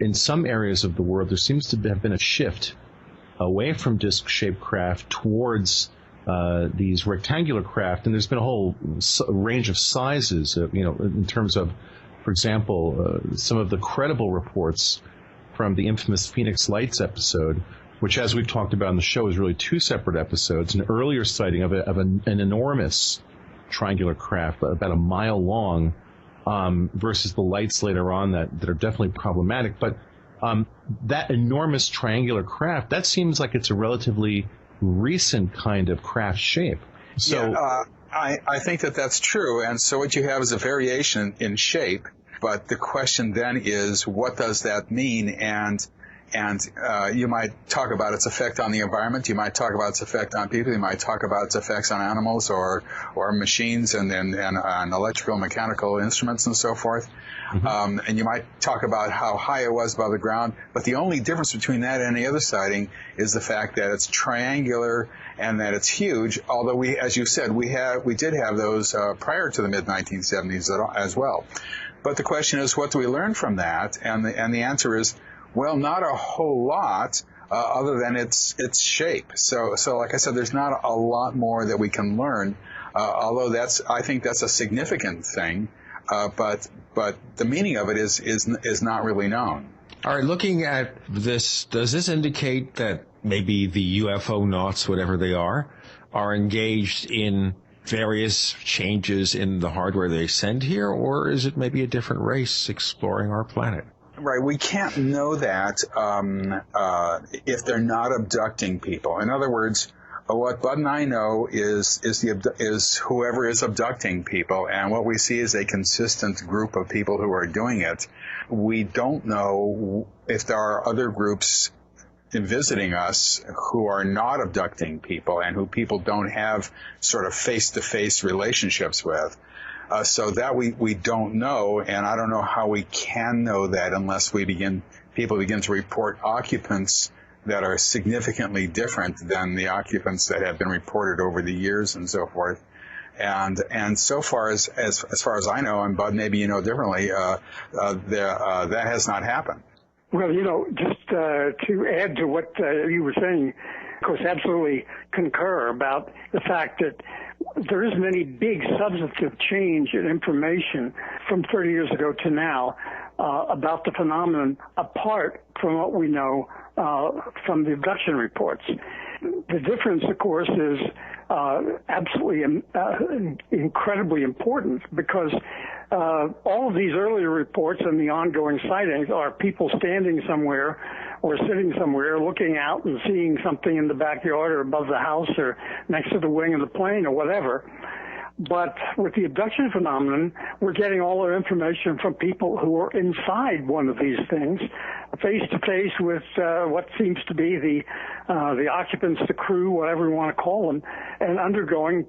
in some areas of the world, there seems to have been a shift away from disc-shaped craft towards these rectangular craft, and there's been a whole range of sizes, in terms of, for example, some of the credible reports from the infamous Phoenix Lights episode, which, as we've talked about in the show, is really two separate episodes. An earlier sighting of an enormous triangular craft, about a mile long, versus the lights later on that are definitely problematic. But that enormous triangular craft, that seems like it's a relatively recent kind of craft shape. So yeah, I think that's true. And so what you have is a variation in shape. But the question then is, what does that mean? And you might talk about its effect on the environment. You might talk about its effect on people. You might talk about its effects on animals or machines and electrical, mechanical instruments and so forth. Mm-hmm. And you might talk about how high it was above the ground. But the only difference between that and any other sighting is the fact that it's triangular and that it's huge. Although as you said, we did have those prior to the mid-1970s as well. But the question is, what do we learn from that? And the answer is, well, not a whole lot, other than its shape. So like I said, there's not a lot more that we can learn. Although I think that's a significant thing. But the meaning of it is not really known. All right, looking at this, does this indicate that maybe the UFO nauts, whatever they are engaged in various changes in the hardware they send here, or is it maybe a different race exploring our planet? Right, we can't know that if they're not abducting people. In other words, what Bud and I know is whoever is abducting people, and what we see is a consistent group of people who are doing it. We don't know if there are other groups visiting us who are not abducting people and who people don't have sort of face-to-face relationships with. So that we don't know, and I don't know how we can know that unless people begin to report occupants that are significantly different than the occupants that have been reported over the years and so forth. And so far as far as I know, and Bud, maybe you know differently, that has not happened. Well, just to add to what you were saying, of course, absolutely concur about the fact that there isn't any big substantive change in information from 30 years ago to now about the phenomenon, apart from what we know from the abduction reports. The difference, of course, is absolutely incredibly important, because all of these earlier reports and the ongoing sightings are people standing somewhere or sitting somewhere looking out and seeing something in the backyard or above the house or next to the wing of the plane or whatever. But with the abduction phenomenon, we're getting all our information from people who are inside one of these things, face to face with what seems to be the occupants, the crew, whatever we want to call them, and undergoing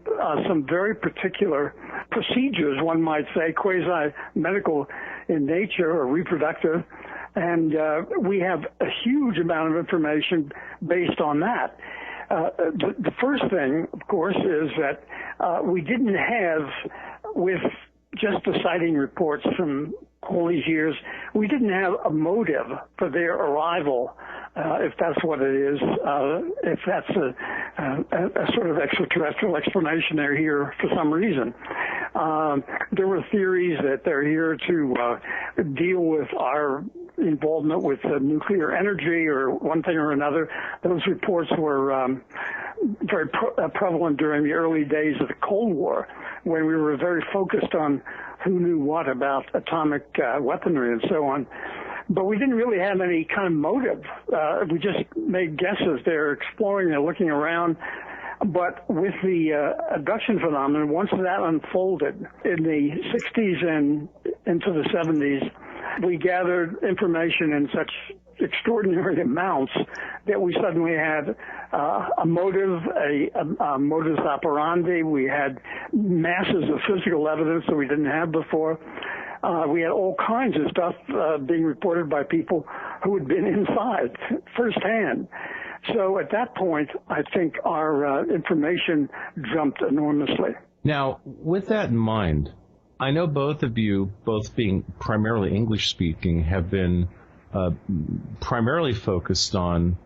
some very particular procedures, one might say, quasi-medical in nature or reproductive. And we have a huge amount of information based on that. The first thing, of course, is that we didn't have, with just the sighting reports from all these years, we didn't have a motive for their arrival, if that's what it is, if that's a sort of extraterrestrial explanation. They're here for some reason. There were theories that they're here to deal with our involvement with nuclear energy or one thing or another. Those reports were very prevalent during the early days of the Cold War, when we were very focused on who knew what about atomic weaponry and so on. But we didn't really have any kind of motive. We just made guesses. They're exploring, they're looking around. But with the abduction phenomenon, once that unfolded in the 60s and into the 70s, we gathered information in such extraordinary amounts that we suddenly had a motive, a modus operandi. We had masses of physical evidence that we didn't have before. We had all kinds of stuff being reported by people who had been inside firsthand. So at that point, I think our information jumped enormously. Now, with that in mind, I know both of you, both being primarily English-speaking, have been primarily focused on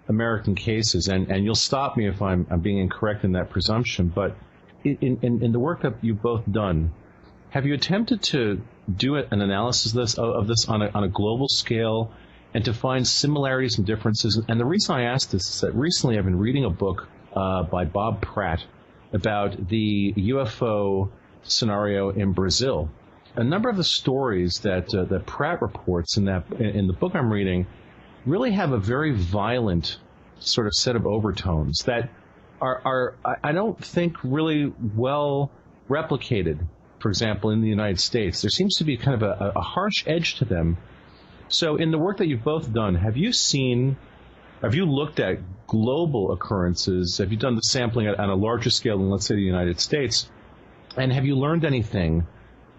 American cases, and you'll stop me if I'm being incorrect in that presumption, but in the work that you've both done, have you attempted to do an analysis of this on a global scale and to find similarities and differences? And the reason I ask this is that recently I've been reading a book by Bob Pratt about the UFO scenario in Brazil. A number of the stories that Pratt reports in the book I'm reading really have a very violent sort of set of overtones that are I don't think really well replicated. For example, in the United States, there seems to be kind of a harsh edge to them. So in the work that you've both done, have you looked at global occurrences? Have you done the sampling on a larger scale than, let's say, the United States? And have you learned anything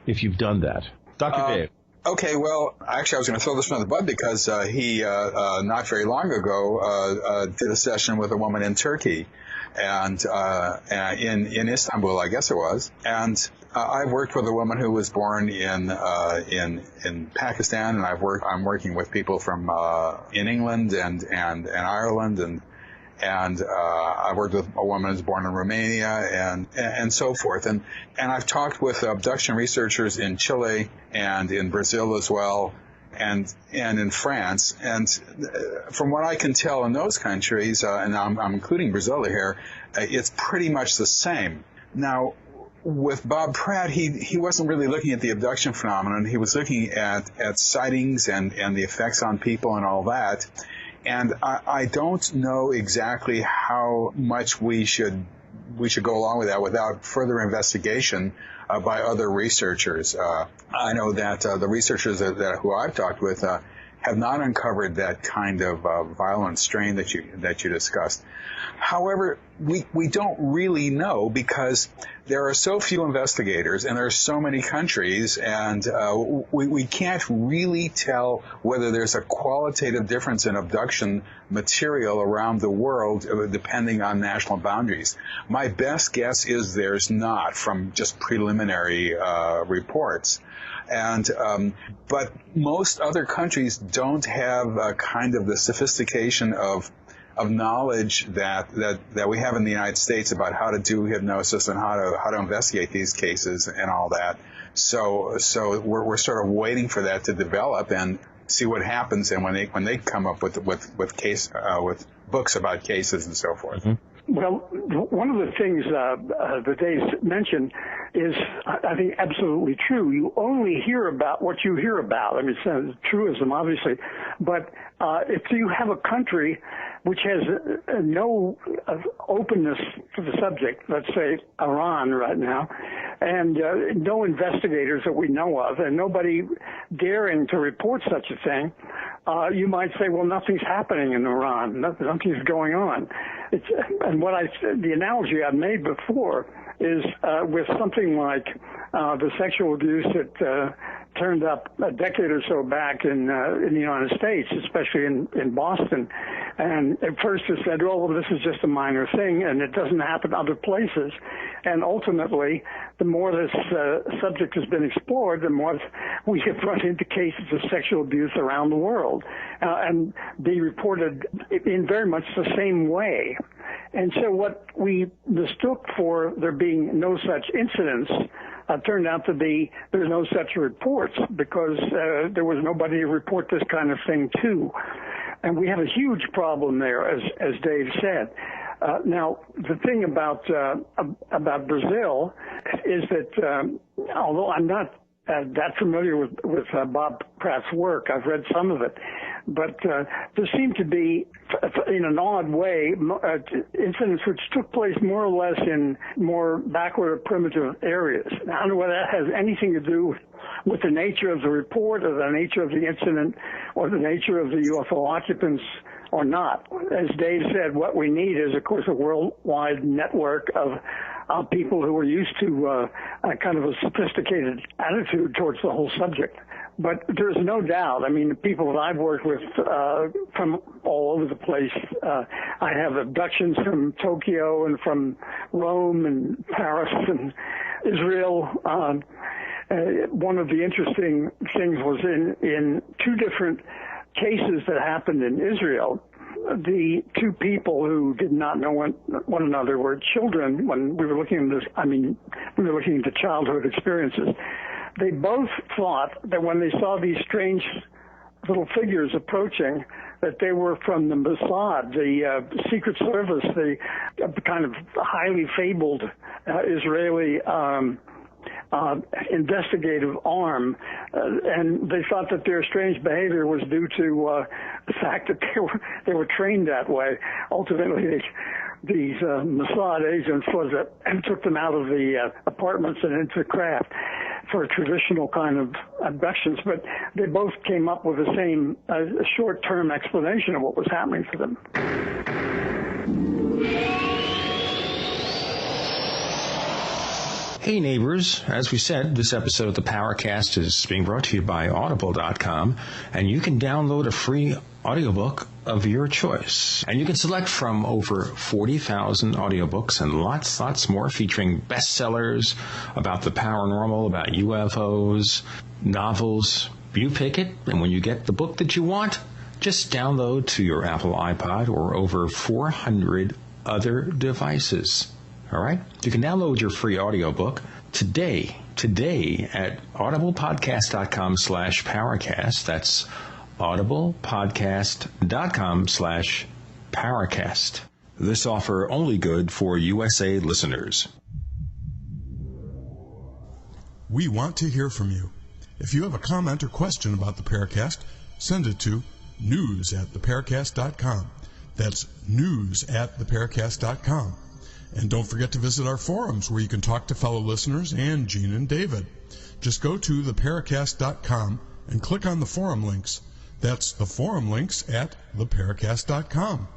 if you've done that? Dr. Dave. Okay, well, actually, I was going to throw this one in the bud because he, not very long ago, did a session with a woman in Turkey and in Istanbul, I guess it was. And I worked with a woman who was born in Pakistan, and I'm working with people from in England and Ireland, and I worked with a woman who's born in Romania and so forth. And I've talked with abduction researchers in Chile and in Brazil as well, and in France. And from what I can tell in those countries, and I'm including Brazil here, it's pretty much the same. Now, with Bob Pratt, he wasn't really looking at the abduction phenomenon. He was looking at sightings and the effects on people and all that. And I don't know exactly how much we should go along with that without further investigation by other researchers. I know that the researchers who I've talked with have not uncovered that kind of violent strain that you discussed. However, we don't really know because there are so few investigators and there are so many countries, and we can't really tell whether there's a qualitative difference in abduction material around the world depending on national boundaries. My best guess is there's not, from just preliminary reports. And but most other countries don't have kind of the sophistication of knowledge that we have in the United States about how to do hypnosis and how to investigate these cases and all that. So we're sort of waiting for that to develop and see what happens, and when they come up with books about cases and so forth. Mm-hmm. Well, one of the things that Dave mentioned is, I think, absolutely true. You only hear about what you hear about. I mean, it's a truism, obviously. But if you have a country which has no openness to the subject, let's say Iran right now, and no investigators that we know of, and nobody daring to report such a thing, you might say, well, nothing's happening in Iran. Nothing's going on. The analogy I've made before is with something like the sexual abuse that turned up a decade or so back in the United States, especially in Boston. And at first it said, oh, well, this is just a minor thing, and it doesn't happen other places. And ultimately, the more this subject has been explored, the more we have run into cases of sexual abuse around the world, and be reported in very much the same way. And so what we mistook for there being no such incidents turned out to be there's no such reports because there was nobody to report this kind of thing to. And we have a huge problem there, as Dave said. Now, the thing about Brazil is that although I'm not that familiar with Bob Pratt's work, I've read some of it, but there seemed to be, in an odd way, incidents which took place more or less in more backward or primitive areas. Now, I don't know whether that has anything to do with the nature of the report or the nature of the incident or the nature of the UFO occupants or not. As Dave said, what we need is, of course, a worldwide network of people who are used to kind of a sophisticated attitude towards the whole subject. But there's no doubt, I mean, the people that I've worked with from all over the place, I have abductions from Tokyo and from Rome and Paris and Israel. One of the interesting things was in two different cases that happened in Israel, the two people who did not know one another were children. When we were looking at this, we were looking into childhood experiences. They both thought that when they saw these strange little figures approaching, that they were from the Mossad, the Secret Service, the kind of highly fabled Israeli investigative arm, and they thought that their strange behavior was due to the fact that they were trained that way. Ultimately, these Mossad agents took them out of the apartments and into the craft for traditional kind of abductions, but they both came up with the same short-term explanation of what was happening to them. Hey neighbors, as we said, this episode of the Paracast is being brought to you by Audible.com, and you can download a free audiobook of your choice. And you can select from over 40,000 audiobooks and lots more, featuring bestsellers about the paranormal, about UFOs, novels. You pick it, and when you get the book that you want, just download to your Apple iPod or over 400 other devices. All right? You can download your free audiobook today at audiblepodcast.com/Paracast. That's audiblepodcast.com/Paracast. This offer only good for USA listeners. We want to hear from you. If you have a comment or question about the Paracast, send it to news@theparacast.com. That's news@theparacast.com. And don't forget to visit our forums where you can talk to fellow listeners and Gene and David. Just go to theparacast.com and click on the forum links. That's the forum links at theparacast.com.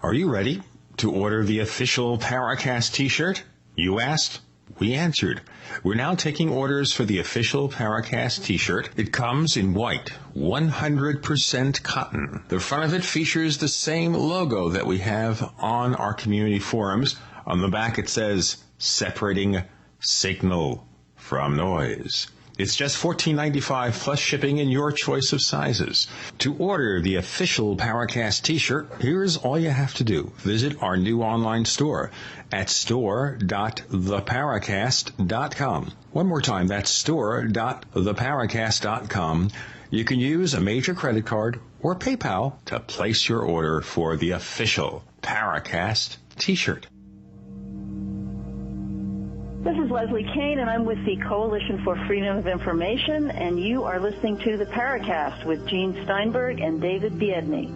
Are you ready to order the official Paracast t-shirt? You asked, we answered. We're now taking orders for the official Paracast t-shirt. It comes in white, 100% cotton. The front of it features the same logo that we have on our community forums. On the back it says, separating signal from noise. It's just $14.95 plus shipping in your choice of sizes. To order the official Paracast t-shirt, here's all you have to do. Visit our new online store at store.theparacast.com. One more time, that's store.theparacast.com. You can use a major credit card or PayPal to place your order for the official Paracast t-shirt. This is Leslie Kane, and I'm with the Coalition for Freedom of Information, and you are listening to the Paracast with Gene Steinberg and David Biedney.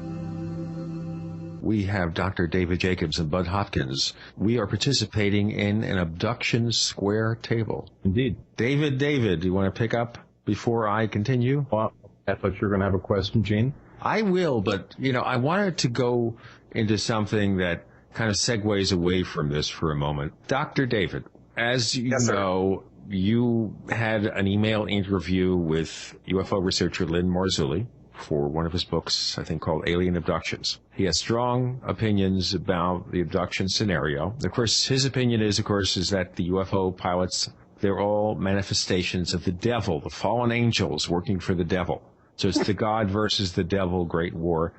We have Dr. David Jacobs and Bud Hopkins. We are participating in an abduction square table. Indeed. David, do you want to pick up before I continue? Well, I thought you were going to have a question, Gene. I will, but, I wanted to go into something that kind of segues away from this for a moment. Dr. David, as you know, you had an email interview with UFO researcher Lynn Marzulli for one of his books, I think called Alien Abductions. He has strong opinions about the abduction scenario. Of course, his opinion is that the UFO pilots, they're all manifestations of the devil, the fallen angels working for the devil. So it's the God versus the devil great war,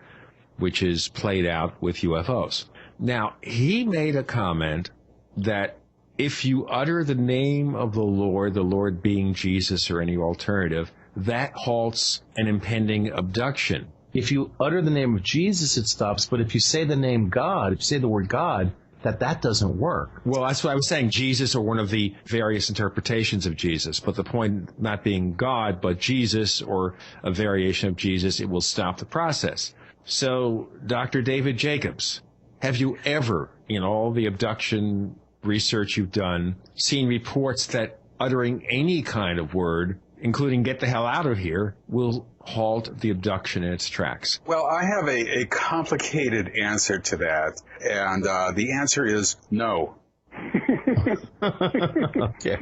which is played out with UFOs. Now, he made a comment that if you utter the name of the Lord being Jesus or any alternative, that halts an impending abduction. If you utter the name of Jesus, it stops. But if you say the name God, if you say the word God, that doesn't work. Well, that's what I was saying. Jesus, or one of the various interpretations of Jesus. But the point not being God, but Jesus, or a variation of Jesus, it will stop the process. So, Dr. David Jacobs, have you ever, in all the abduction research you've done, seen reports that uttering any kind of word, including get the hell out of here, will halt the abduction in its tracks? Well, I have a complicated answer to that, and the answer is no. Okay.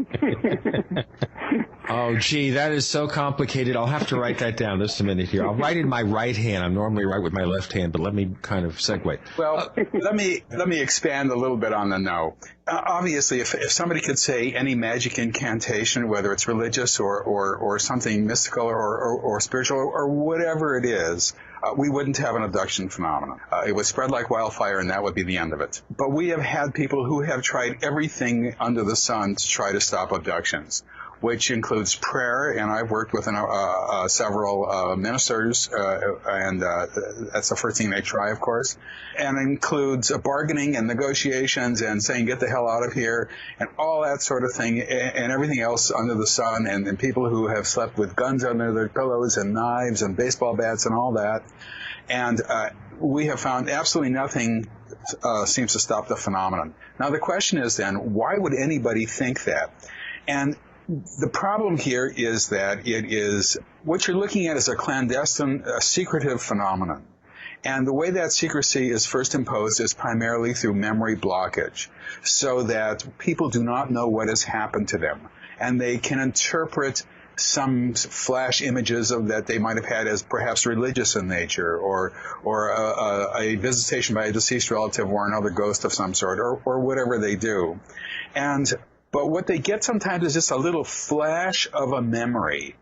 Oh, gee, that is so complicated. I'll have to write that down just a minute here. I'll write in my right hand. I'm normally right with my left hand, but let me kind of segue. Well, let me expand a little bit on the no. Obviously, if somebody could say any magic incantation, whether it's religious or something mystical or spiritual or whatever it is, we wouldn't have an abduction phenomenon. It would spread like wildfire, and that would be the end of it. But we have had people who have tried everything under the sun to try to stop abductions, which includes prayer, and I've worked with several ministers, and that's the first thing they try, of course, and includes bargaining and negotiations and saying, get the hell out of here, and all that sort of thing, and everything else under the sun, and people who have slept with guns under their pillows and knives and baseball bats and all that. And we have found absolutely nothing seems to stop the phenomenon. Now, the question is then, why would anybody think that? And the problem here is that it is what you're looking at is a clandestine, secretive phenomenon. And the way that secrecy is first imposed is primarily through memory blockage, so that people do not know what has happened to them. And they can interpret some flash images that they might have had as perhaps religious in nature, or a visitation by a deceased relative or another ghost of some sort, or whatever they do. But what they get sometimes is just a little flash of a memory.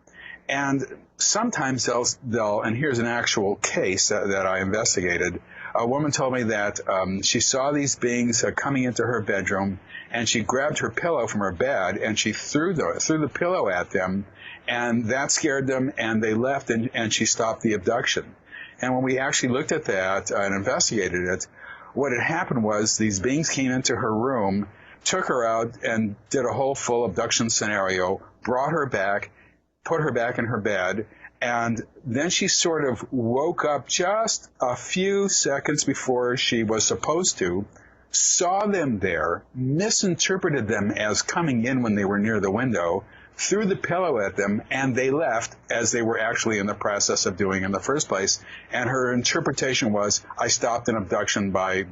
And sometimes they'll and here's an actual case that I investigated. A woman told me that she saw these beings coming into her bedroom, and she grabbed her pillow from her bed, and she threw the pillow at them, and that scared them, and they left, and she stopped the abduction. And when we actually looked at that and investigated it, what had happened was these beings came into her room, took her out and did a whole full abduction scenario, brought her back, put her back in her bed, and then she sort of woke up just a few seconds before she was supposed to, saw them there, misinterpreted them as coming in when they were near the window, threw the pillow at them, and they left as they were actually in the process of doing in the first place. And her interpretation was, I stopped an abduction by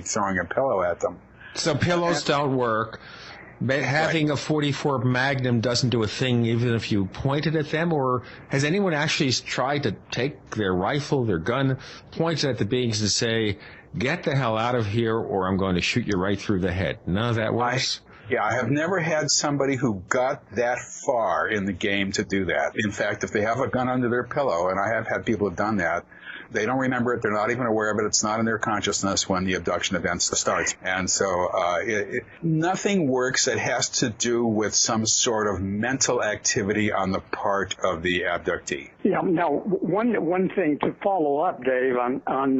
throwing a pillow at them. So pillows don't work. Having a .44 Magnum doesn't do a thing even if you point it at them? Or has anyone actually tried to take their rifle, their gun, point it at the beings and say, get the hell out of here or I'm going to shoot you right through the head? None of that works? I have never had somebody who got that far in the game to do that. In fact, if they have a gun under their pillow, and I have had people who've done that, they don't remember it. They're not even aware of it. It's not in their consciousness when the abduction event starts. And so nothing works that has to do with some sort of mental activity on the part of the abductee. Yeah. Now, one thing to follow up, Dave, on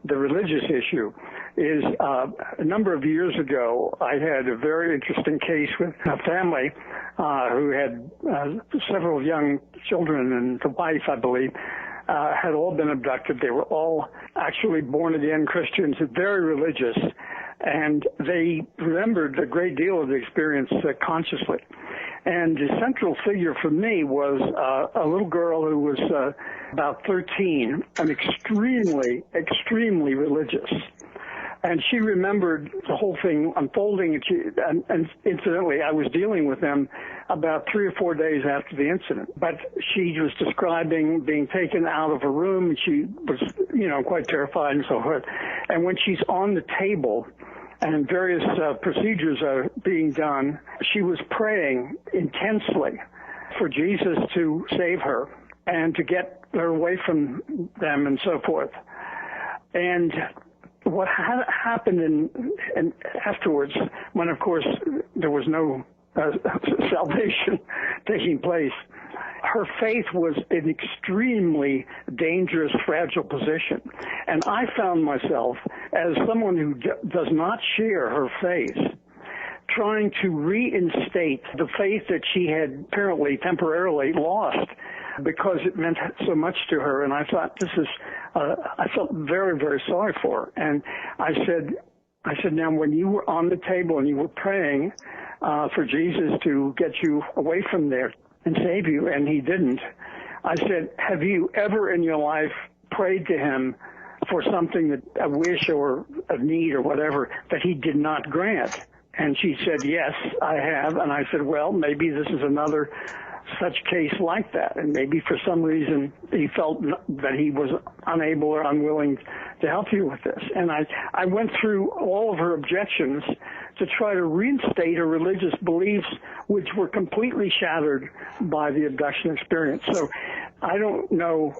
the religious issue is a number of years ago, I had a very interesting case with a family who had several young children, and the wife, I believe, had all been abducted. They were all actually born-again Christians, very religious, and they remembered a great deal of the experience consciously. And the central figure for me was a little girl who was about 13 and extremely, extremely religious. And she remembered the whole thing unfolding, and incidentally, I was dealing with them about 3 or 4 days after the incident. But she was describing being taken out of a room, and she was, quite terrified and so forth. And when she's on the table and various procedures are being done, she was praying intensely for Jesus to save her and to get her away from them and so forth. And what happened and afterwards, when of course there was no salvation taking place, her faith was in extremely dangerous, fragile position. And I found myself, as someone who does not share her faith, trying to reinstate the faith that she had apparently temporarily lost because it meant so much to her. And I thought, I felt very, very sorry for her. And I said, now when you were on the table and you were praying for Jesus to get you away from there and save you, and he didn't, I said, have you ever in your life prayed to him for something, that a wish or a need or whatever, that he did not grant? And she said, yes, I have. And I said, well, maybe this is another such case like that. And maybe for some reason he felt that he was unable or unwilling to help you with this. And I went through all of her objections to try to reinstate her religious beliefs, which were completely shattered by the abduction experience. So I don't know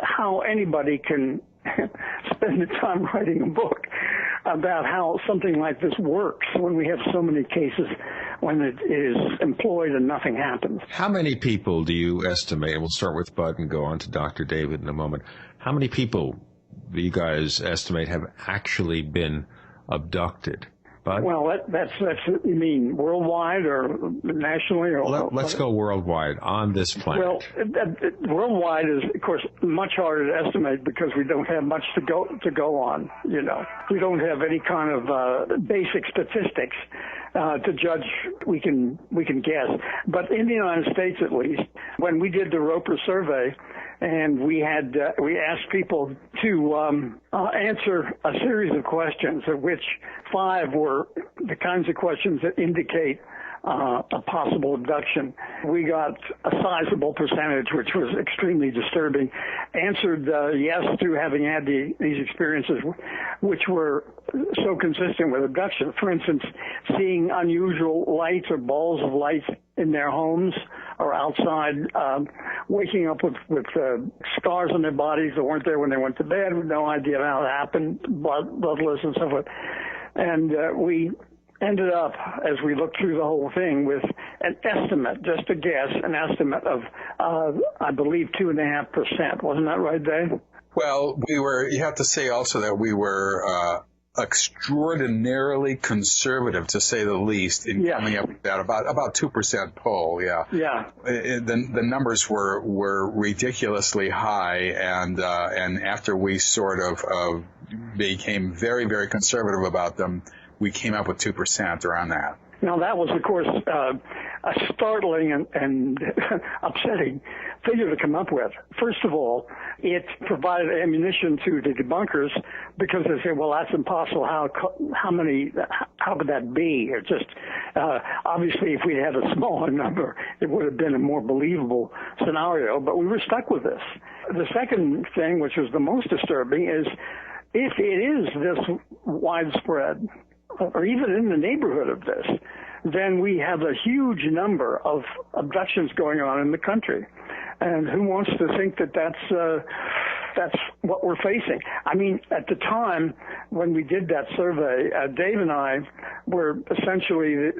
how anybody can spend the time writing a book about how something like this works when we have so many cases when it is employed and nothing happens. How many people do you estimate, and we'll start with Bud and go on to Dr. David in a moment, how many people do you guys estimate have actually been abducted? Bud? Well, that's you mean worldwide or nationally? Or let's go worldwide on this planet. Well, worldwide is, of course, much harder to estimate because we don't have much to go on. You know, we don't have any kind of basic statistics to judge. We can guess, but in the United States, at least, when we did the Roper survey. And we asked people to answer a series of questions, of which 5 were the kinds of questions that indicate a possible abduction. We got a sizable percentage, which was extremely disturbing, answered yes to having had these experiences, which were so consistent with abduction. For instance, seeing unusual lights or balls of light in their homes or outside, waking up with scars on their bodies that weren't there when they went to bed, with no idea how it happened, bloodless and so forth. And we ended up, as we looked through the whole thing, with an estimate, just a guess, an estimate of, I believe, 2.5%. Wasn't that right, Dave? Well, you have to say also that we were extraordinarily conservative, to say the least, in coming up with that, about 2% poll, Yeah. The numbers were ridiculously high, and after we sort of became very, very conservative about them, we came up with 2% around that. Now, that was, of course, a startling and upsetting figure to come up with. First of all, it provided ammunition to the debunkers because they say, well, that's impossible. How could that be? It just, obviously, if we had a smaller number, it would have been a more believable scenario, but we were stuck with this. The second thing, which was the most disturbing, is if it is this widespread, or even in the neighborhood of this, then we have a huge number of abductions going on in the country. And who wants to think that that's what we're facing? I mean, at the time when we did that survey, Dave and I were essentially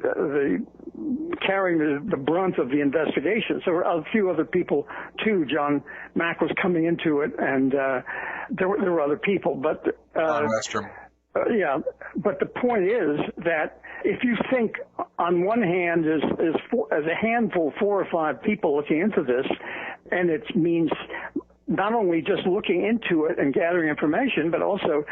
carrying the brunt of the investigation. So a few other people too. John Mack was coming into it, and there were other people, but John Westrom. Yeah, but the point is that if you think on one hand as a handful, 4 or 5 people looking into this, and it means not only just looking into it and gathering information, but also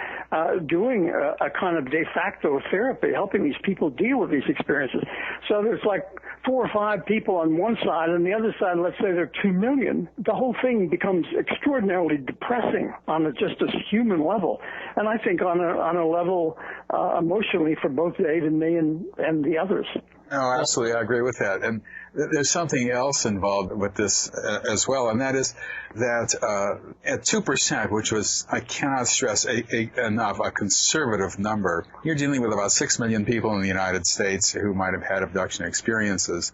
doing a kind of de facto therapy, helping these people deal with these experiences. So there's like 4 or 5 people on one side, and the other side, let's say there are 2 million. The whole thing becomes extraordinarily depressing on just a human level, and I think on a level emotionally for both Dave and me and the others. No, absolutely, I agree with that. And there's something else involved with this as well, and that is that at 2%, which was, I cannot stress enough, a conservative number, you're dealing with about 6 million people in the United States who might have had abduction experiences.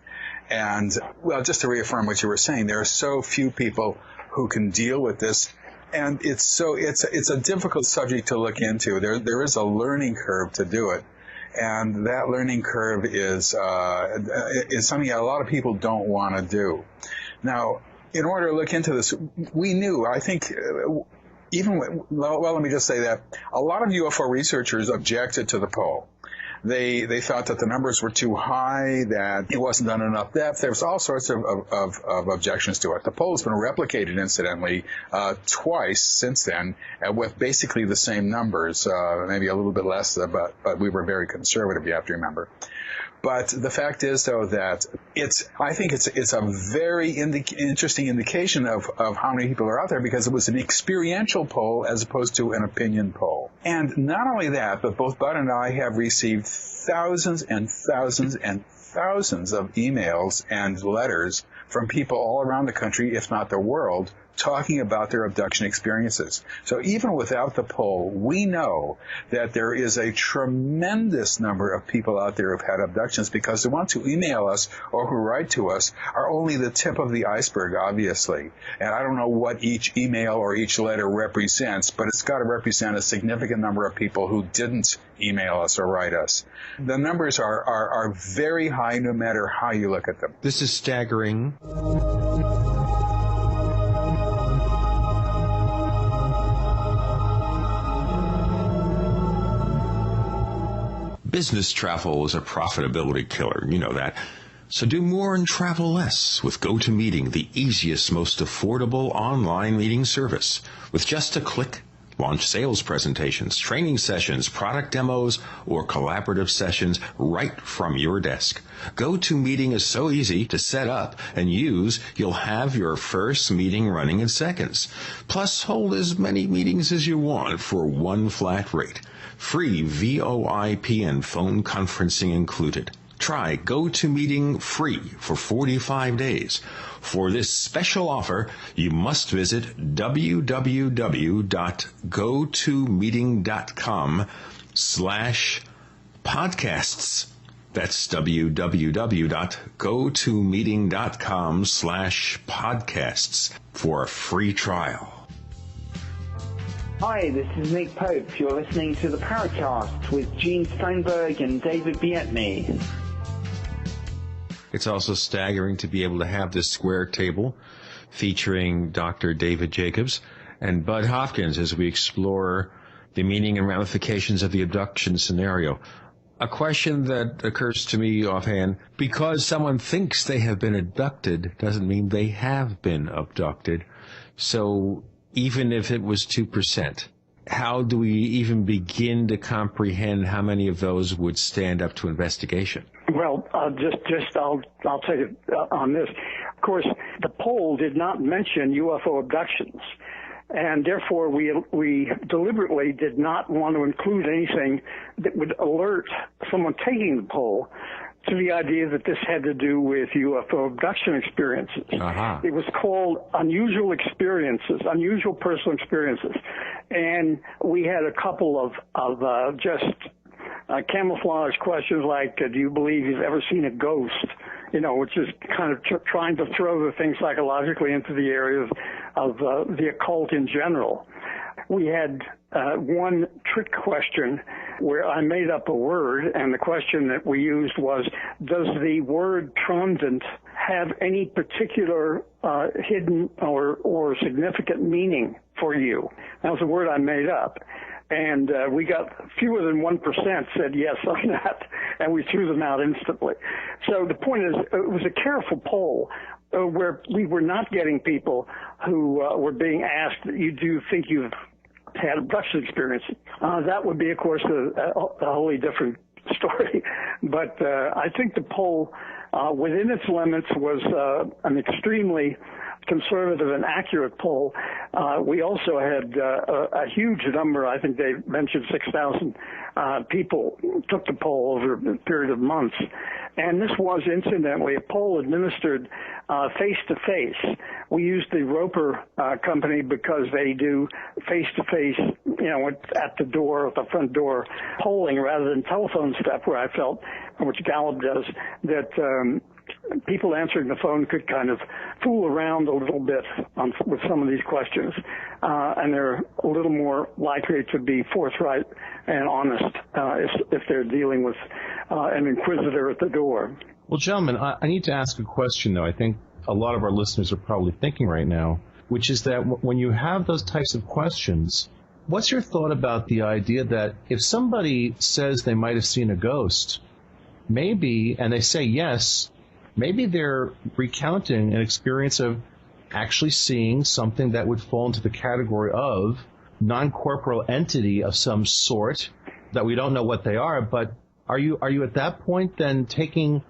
And, well, just to reaffirm what you were saying, there are so few people who can deal with this. And it's a difficult subject to look into. There is a learning curve to do it. And that learning curve is something a lot of people don't want to do. Now, in order to look into this, we knew, I think, let me just say that a lot of UFO researchers objected to the poll. They thought that the numbers were too high, that it wasn't done enough depth. There was all sorts of objections to it. The poll has been replicated, incidentally, twice since then, with basically the same numbers, maybe a little bit less, but we were very conservative, you have to remember. But the fact is, though, that I think it's a very interesting indication of how many people are out there, because it was an experiential poll as opposed to an opinion poll. And not only that, but both Bud and I have received thousands and thousands and thousands of emails and letters from people all around the country, if not the world, talking about their abduction experiences. So even without the poll, we know that there is a tremendous number of people out there who've had abductions, because the ones who email us or who write to us are only the tip of the iceberg, obviously. And I don't know what each email or each letter represents, but it's got to represent a significant number of people who didn't email us or write us. The numbers are very high no matter how you look at them. This is staggering. Business travel is a profitability killer, you know that. So do more and travel less with GoToMeeting, the easiest, most affordable online meeting service. With just a click, launch sales presentations, training sessions, product demos, or collaborative sessions right from your desk. GoToMeeting is so easy to set up and use, you'll have your first meeting running in seconds. Plus, hold as many meetings as you want for one flat rate. Free VoIP and phone conferencing included. Try GoToMeeting free for 45 days. For this special offer, you must visit www.gotomeeting.com/podcasts. That's www.gotomeeting.com/podcasts for a free trial. Hi, this is Nick Pope. You're listening to the Paracast with Gene Steinberg and David Bietney. It's also staggering to be able to have this square table featuring Dr. David Jacobs and Bud Hopkins as we explore the meaning and ramifications of the abduction scenario. A question that occurs to me offhand, because someone thinks they have been abducted doesn't mean they have been abducted. So even if it was 2%, how do we even begin to comprehend how many of those would stand up to investigation? Well, I'll take it on this. Of course, the poll did not mention UFO abductions, and therefore we deliberately did not want to include anything that would alert someone taking the poll to the idea that this had to do with UFO abduction experiences. Uh-huh. It was called unusual experiences, unusual personal experiences. And we had a couple of just camouflage questions like, do you believe you've ever seen a ghost? Which is kind of trying to throw the thing psychologically into the area of the occult in general. We had one trick question where I made up a word, and the question that we used was, does the word trontant have any particular hidden or significant meaning for you? That was a word I made up. And we got fewer than 1% said yes on that, and we threw them out instantly. So the point is, it was a careful poll where we were not getting people who were being asked, you do think you've had abduction experience. That would be, of course, a wholly different story. But I think the poll, within its limits, was an extremely conservative and accurate poll. We also had a huge number, I think they mentioned 6,000 people took the poll over a period of months. And this was, incidentally, a poll administered face-to-face. We used the Roper company because they do face-to-face, at the door, at the front door, polling rather than telephone stuff, where I felt, which Gallup does, that people answering the phone could kind of fool around a little bit with some of these questions, and they're a little more likely to be forthright and honest if they're dealing with an inquisitor at the door. Well, gentlemen, I need to ask a question, though. I think a lot of our listeners are probably thinking right now, which is that when you have those types of questions, what's your thought about the idea that if somebody says they might have seen a ghost, maybe, and they say yes, maybe they're recounting an experience of actually seeing something that would fall into the category of non-corporeal entity of some sort that we don't know what they are. But are you at that point then taking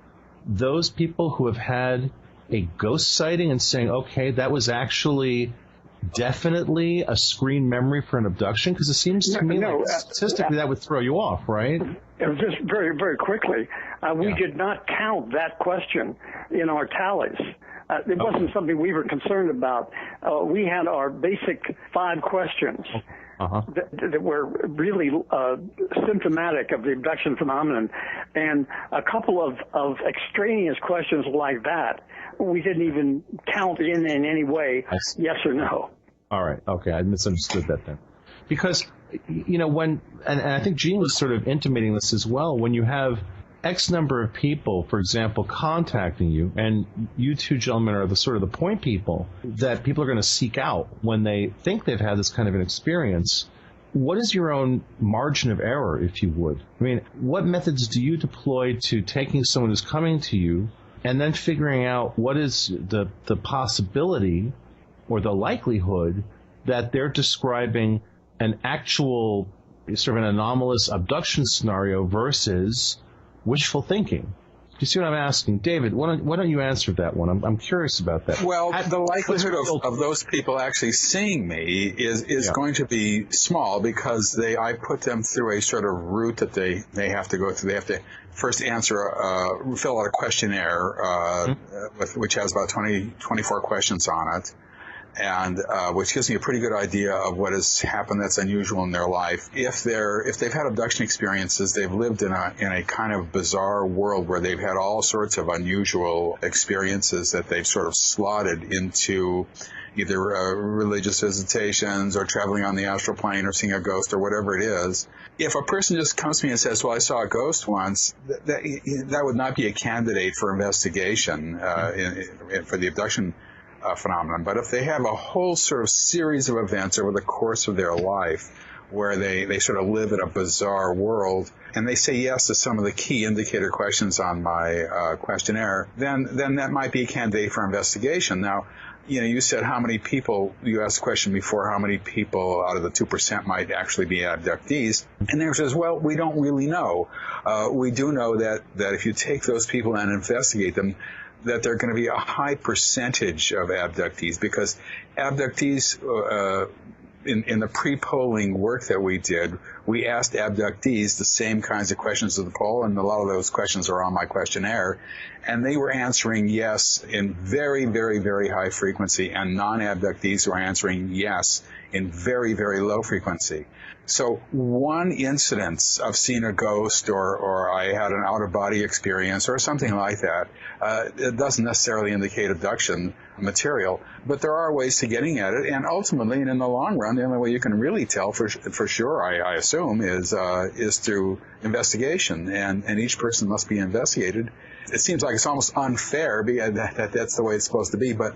those people who have had a ghost sighting and saying, okay, that was actually definitely a screen memory for an abduction? Because it seems to me like statistically that would throw you off, right? Just very, very quickly, we did not count that question in our tallies. It wasn't something we were concerned about. We had our basic 5 questions that were really symptomatic of the abduction phenomenon, and a couple of extraneous questions like that we didn't even count in any way, yes or no. All right. Okay. I misunderstood that then. Because, and I think Gene was sort of intimating this as well, when you have X number of people, for example, contacting you, and you two gentlemen are the sort of the point people that people are going to seek out when they think they've had this kind of an experience. What is your own margin of error, if you would? I mean, what methods do you deploy to taking someone who's coming to you and then figuring out what is the possibility or the likelihood that they're describing an actual sort of an anomalous abduction scenario versus wishful thinking? Do you see what I'm asking? David, why don't you answer that one? I'm curious about that. Well, the likelihood of those people actually seeing me is going to be small, because I put them through a sort of route that they have to go through. They have to first fill out a questionnaire, which has about 24 questions on it, and which gives me a pretty good idea of what has happened that's unusual in their life. If they've had abduction experiences, they've lived in a kind of bizarre world where they've had all sorts of unusual experiences that they've sort of slotted into either religious visitations or traveling on the astral plane or seeing a ghost or whatever it is. If a person just comes to me and says, well, I saw a ghost once, that would not be a candidate for investigation for the abduction phenomenon. But if they have a whole sort of series of events over the course of their life where they sort of live in a bizarre world, and they say yes to some of the key indicator questions on my questionnaire, then that might be a candidate for investigation. Now, you said how many people, you asked the question before, how many people out of the 2% might actually be abductees. And the answer is, well, we don't really know. We do know that if you take those people and investigate them, that there are going to be a high percentage of abductees, because abductees, in the pre-polling work that we did, we asked abductees the same kinds of questions of the poll, and a lot of those questions are on my questionnaire, and they were answering yes in very, very, very high frequency, and non-abductees were answering yes in very, very low frequency. So one incidence of seeing a ghost or I had an out-of-body experience or something like that, it doesn't necessarily indicate abduction material, but there are ways to getting at it, and ultimately and in the long run, the only way you can really tell for sure, I assume, is through investigation, and each person must be investigated. It seems like it's almost unfair that's the way it's supposed to be, but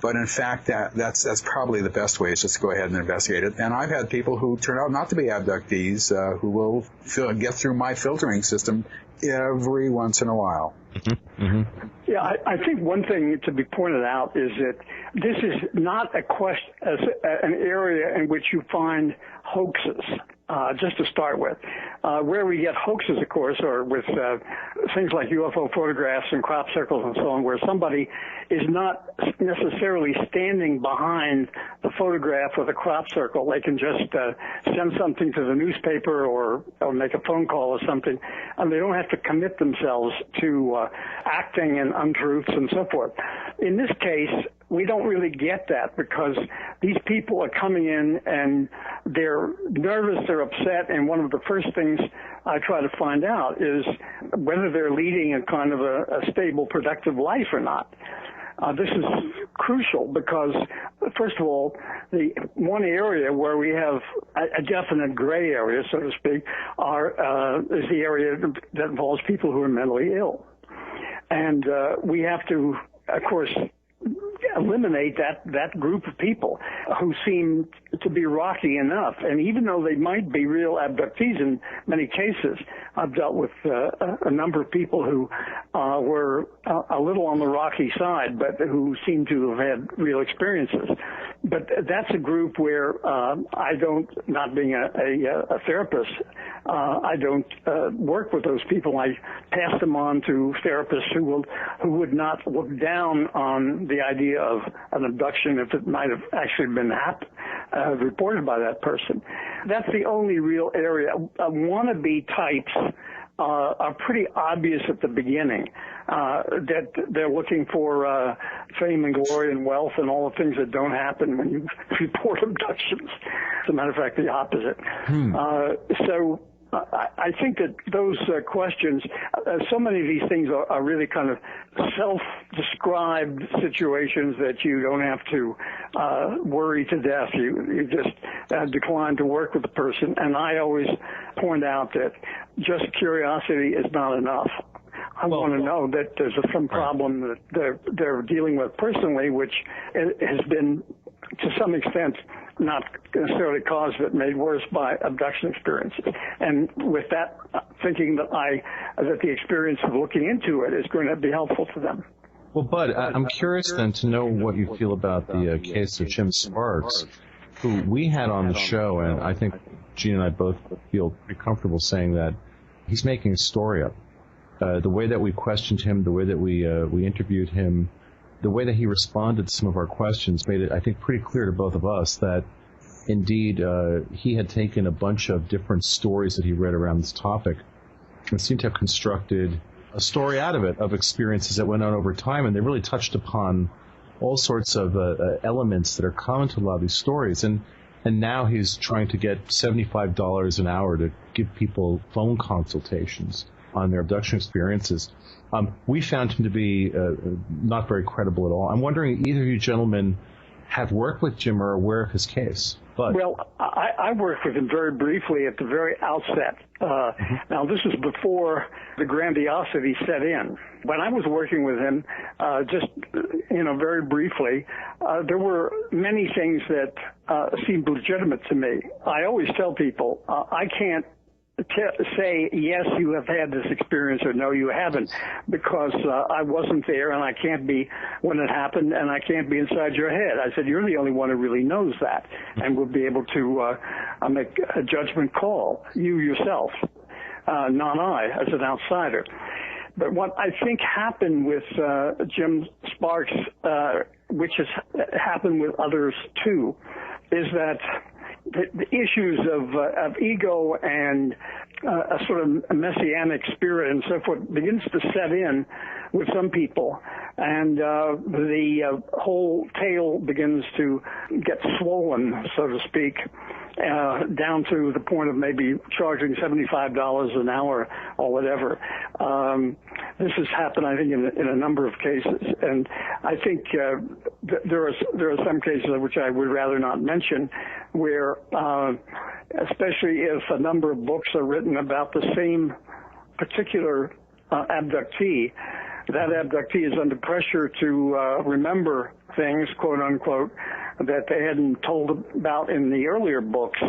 in fact, that's probably the best way, is just to go ahead and investigate it. And I've had people who turn out not to be abductees who will get through my filtering system every once in a while. Mm-hmm. Mm-hmm. Yeah, I think one thing to be pointed out is that this is not an area in which you find hoaxes. Just to start with. Where we get hoaxes, of course, are with things like UFO photographs and crop circles and so on, where somebody is not necessarily standing behind the photograph or the crop circle. They can just send something to the newspaper or make a phone call or something, and they don't have to commit themselves to acting in untruths and so forth. In this case, we don't really get that, because these people are coming in and they're nervous, they're upset, and one of the first things I try to find out is whether they're leading a kind of a stable, productive life or not. This is crucial because, first of all, the one area where we have a definite gray area, so to speak, is the area that involves people who are mentally ill. And we have to, of course, eliminate that group of people who seem to be rocky enough. And even though they might be real abductees in many cases, I've dealt with a number of people who were a little on the rocky side, but who seem to have had real experiences. But that's a group where I don't, not being a therapist, I don't work with those people. I pass them on to therapists who would not look down on the idea of an abduction if it might have actually been reported by that person. That's the only real area. Wannabe types are pretty obvious at the beginning, that they're looking for fame and glory and wealth and all the things that don't happen when you report abductions. As a matter of fact, the opposite. So I think that those questions, so many of these things are really kind of self-described situations that you don't have to worry to death. You just decline to work with the person. And I always point out that just curiosity is not enough. I want to know that there's some problem that they're dealing with personally, which has been, to some extent, not necessarily caused but made worse by abduction experiences. And with that, thinking that the experience of looking into it is going to be helpful to them. Well, Bud, I'm curious then to know what you feel about the case of Jim Sparks, who we had on the show, and I think Gene and I both feel pretty comfortable saying that he's making a story up. The way that we questioned him, the way that we interviewed him, the way that he responded to some of our questions made it, I think, pretty clear to both of us that, indeed, he had taken a bunch of different stories that he read around this topic and seemed to have constructed a story out of it, of experiences that went on over time, and they really touched upon all sorts of elements that are common to a lot of these stories. And now he's trying to get $75 an hour to give people phone consultations on their abduction experiences. We found him to be not very credible at all. I'm wondering, either of you gentlemen have worked with Jim or are aware of his case? But well, I worked with him very briefly at the very outset. Now, this was before the grandiosity set in. When I was working with him, very briefly, there were many things that seemed legitimate to me. I always tell people, I can't say, yes, you have had this experience, or no, you haven't, because I wasn't there, and I can't be when it happened, and I can't be inside your head. I said, you're the only one who really knows that, and will be able to make a judgment call, you yourself, not I, as an outsider. But what I think happened with Jim Sparks, which has happened with others too, is that the issues of ego and a sort of messianic spirit and so forth begins to set in with some people, and the whole tale begins to get swollen, so to speak, down to the point of maybe charging $75 an hour or whatever. This has happened, I think, in a number of cases, and I think there are some cases which I would rather not mention, where, especially if a number of books are written about the same particular abductee, that abductee is under pressure to remember things, quote unquote, that they hadn't told about in the earlier books.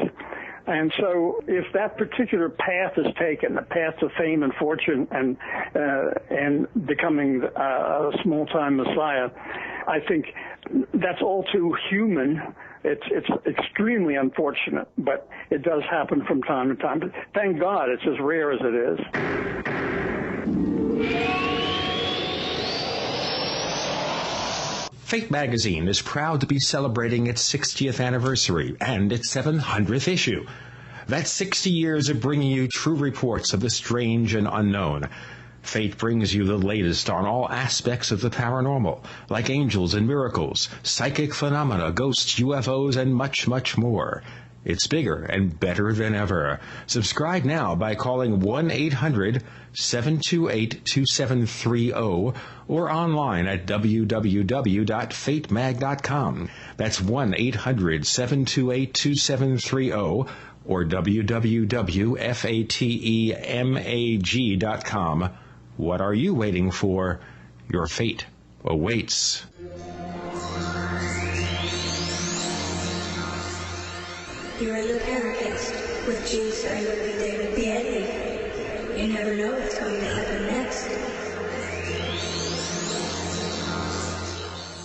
And so if that particular path is taken, the path to fame and fortune and becoming a small-time messiah, I think that's all too human. It's extremely unfortunate, but it does happen from time to time. But thank God it's as rare as it is. Fate magazine is proud to be celebrating its 60th anniversary and its 700th issue. That's 60 years of bringing you true reports of the strange and unknown. Fate brings you the latest on all aspects of the paranormal, like angels and miracles, psychic phenomena, ghosts, UFOs, and much, much more. It's bigger and better than ever. Subscribe now by calling 1-800-728-2730 or online at www.fatemag.com. That's 1-800-728-2730 or www.fatemag.com. What are you waiting for? Your fate awaits. You're in the Paracast with Gene Steinberg and David Biedney. You never know what's going to happen next.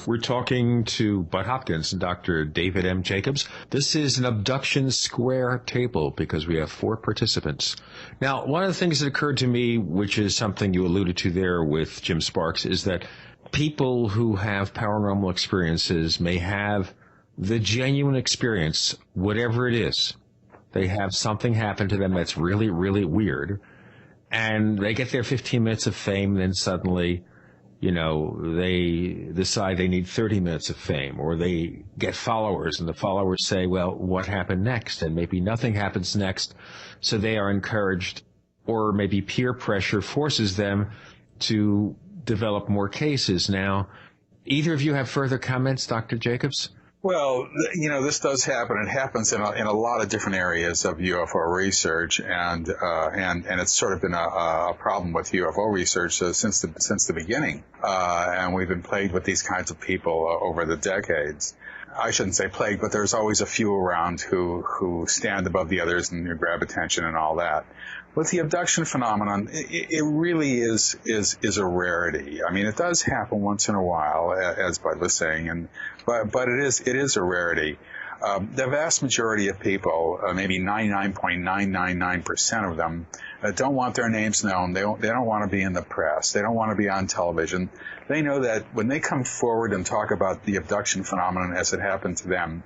We're talking to Bud Hopkins and Dr. David M. Jacobs. This is an abduction square table because we have 4 participants. Now, one of the things that occurred to me, which is something you alluded to there with Jim Sparks, is that people who have paranormal experiences may have the genuine experience, whatever it is. They have something happen to them that's really, really weird, and they get their 15 minutes of fame, then suddenly, they decide they need 30 minutes of fame, or they get followers, and the followers say, well, what happened next? And maybe nothing happens next, so they are encouraged, or maybe peer pressure forces them to develop more cases. Now, either of you have further comments, Dr. Jacobs? Well, this does happen. It happens in a lot of different areas of UFO research, and it's sort of been a problem with UFO research since the beginning. And we've been plagued with these kinds of people over the decades. I shouldn't say plagued, but there's always a few around who stand above the others and grab attention and all that. With the abduction phenomenon, it really is a rarity. I mean, it does happen once in a while, as Bud was saying, but it is a rarity. The vast majority of people, maybe 99.999% of them, don't want their names known. They don't want to be in the press. They don't want to be on television. They know that when they come forward and talk about the abduction phenomenon as it happened to them,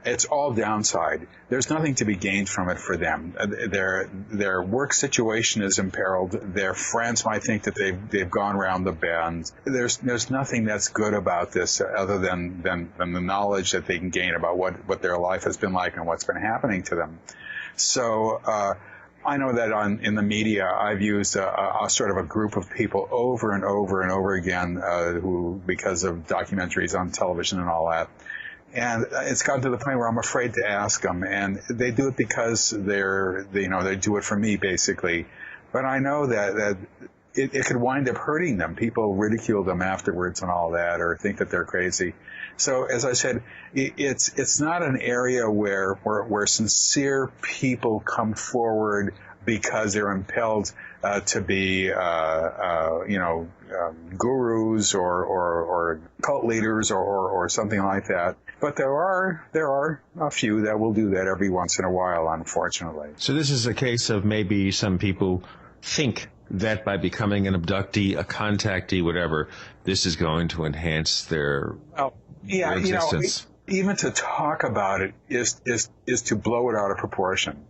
it's all downside. There's nothing to be gained from it for them. Their work situation is imperiled. Their friends might think that they've gone around the bend. There's nothing that's good about this other than the knowledge that they can gain about what their life has been like and what's been happening to them. So I know that in the media, I've used a sort of a group of people over and over and over again who, because of documentaries on television and all that, and it's gotten to the point where I'm afraid to ask them, and they do it because they do it for me, basically. But I know that it could wind up hurting them. People ridicule them afterwards and all that, or think that they're crazy. So, as I said, it's not an area where sincere people come forward because they're impelled to be, gurus or cult leaders or something like that. But there are a few that will do that every once in a while, unfortunately. So this is a case of maybe some people think that by becoming an abductee, a contactee, whatever, this is going to enhance their existence. Even to talk about it is to blow it out of proportion.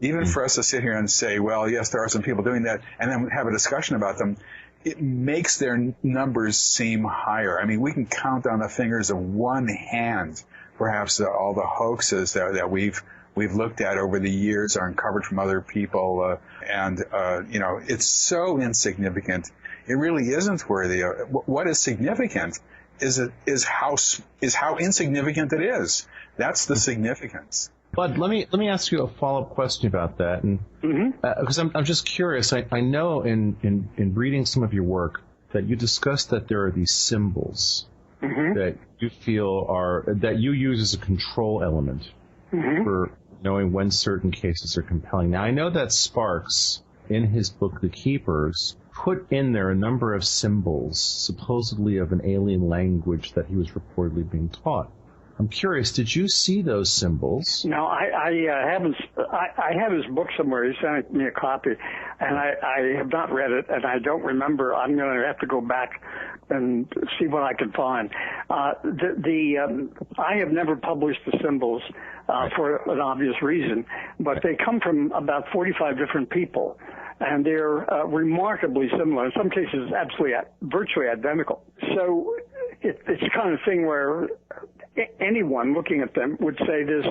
Even for us to sit here and say, well, yes, there are some people doing that, and then have a discussion about them, it makes their numbers seem higher. I mean, we can count on the fingers of one hand, perhaps, all the hoaxes that we've looked at over the years, are uncovered from other people, it's so insignificant. It really isn't worthy. What is significant is how insignificant it is. That's the significance. Bud, let me ask you a follow-up question about that, and because I'm just curious. I know in reading some of your work that you discussed that there are these symbols that you feel that you use as a control element for knowing when certain cases are compelling. Now, I know that Sparks, in his book The Keepers, put in there a number of symbols, supposedly of an alien language that he was reportedly being taught. I'm curious, did you see those symbols? No, I haven't. I have his book somewhere. He sent me a copy, and I have not read it, and I don't remember. I'm going to have to go back and see what I can find. I have never published the symbols for an obvious reason, but they come from about 45 different people, and they're remarkably similar. In some cases, virtually identical. So it's the kind of thing where anyone looking at them would say this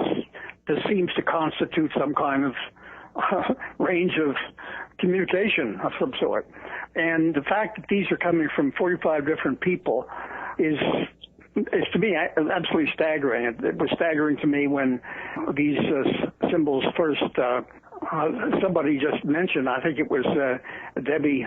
seems to constitute some kind of range of communication of some sort. And the fact that these are coming from 45 different people is to me absolutely staggering. It was staggering to me when these symbols first somebody just mentioned. I think it was Debbie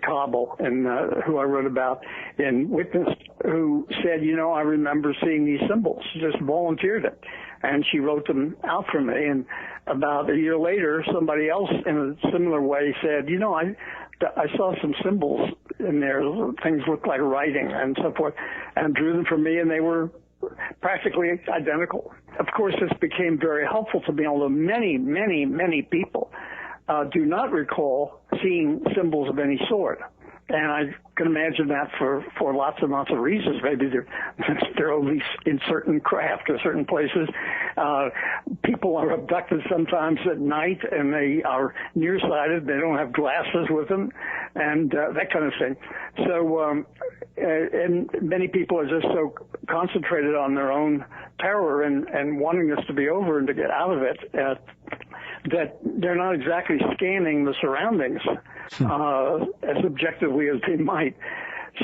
Cobble, and who I wrote about in Witness, who said, I remember seeing these symbols, just volunteered it. And she wrote them out for me. And about a year later, somebody else in a similar way said, I saw some symbols and there things looked like writing and so forth, and drew them for me, and they were practically identical. Of course, this became very helpful to me, although many people do not recall seeing symbols of any sort. And I can imagine that for lots and lots of reasons. Maybe they're only in certain craft or certain places. People are abducted sometimes at night, and they are nearsighted. They don't have glasses with them, and that kind of thing. So, and many people are just so concentrated on their own terror and wanting this to be over and to get out of it that they're not exactly scanning the surroundings as objectively as they might.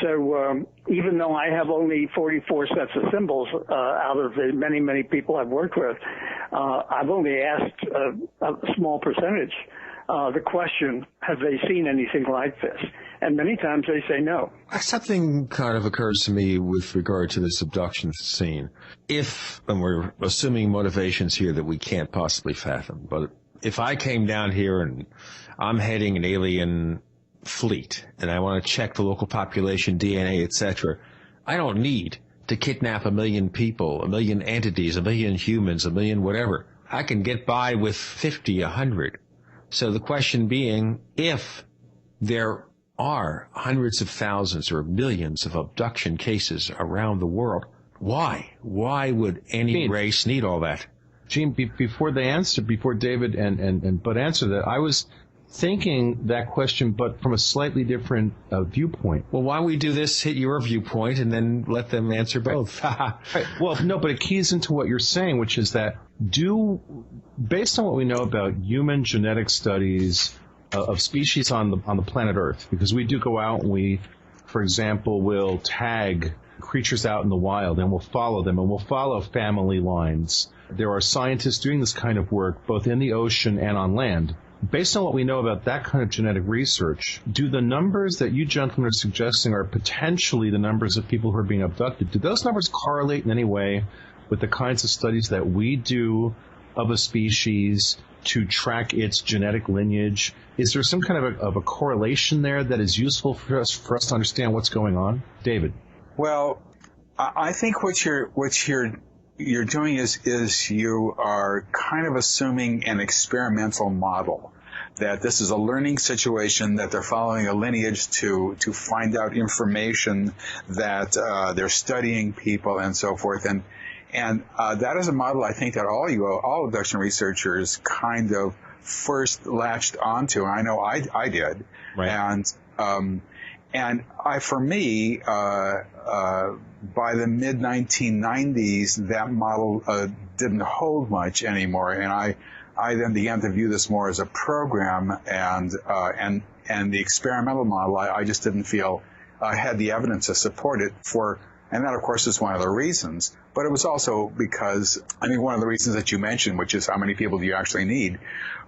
So even though I have only 44 sets of symbols out of the many people I've worked with, I've only asked a small percentage the question, have they seen anything like this? And many times they say no. Something kind of occurs to me with regard to this abduction scene. And we're assuming motivations here that we can't possibly fathom, but if I came down here and I'm heading an alien fleet and I want to check the local population, DNA, etc., I don't need to kidnap 1 million people, 1 million entities, 1 million humans, 1 million whatever. I can get by with 50, 100. So the question being, if there are hundreds of thousands or millions of abduction cases around the world, why? Why would any race need all that? Gene, before David and Bud answer that, I was thinking that question, but from a slightly different viewpoint. Well, why don't we do this, hit your viewpoint, and then let them answer both? Right. Well, no, but it keys into what you're saying, which is that based on what we know about human genetic studies of species on the planet Earth, because we do go out and we, for example, will tag creatures out in the wild, and we'll follow them, and we'll follow family lines. There are scientists doing this kind of work both in the ocean and on land. Based on what we know about that kind of genetic research, do the numbers that you gentlemen are suggesting are potentially the numbers of people who are being abducted, do those numbers correlate in any way with the kinds of studies that we do of a species to track its genetic lineage? Is there some kind of a correlation there that is useful for us to understand what's going on? David. Well, I think what you're doing is you are kind of assuming an experimental model, that this is a learning situation, that they're following a lineage to find out information, that they're studying people and so forth. And that is a model I think that all abduction researchers kind of first latched onto. I know I did. Right. And for me, by the mid-1990s, that model didn't hold much anymore, and I then began to view this more as a program, and the experimental model, I just didn't feel had the evidence to support it and that, of course, is one of the reasons. But it was also because, I think one of the reasons that you mentioned, which is how many people do you actually need,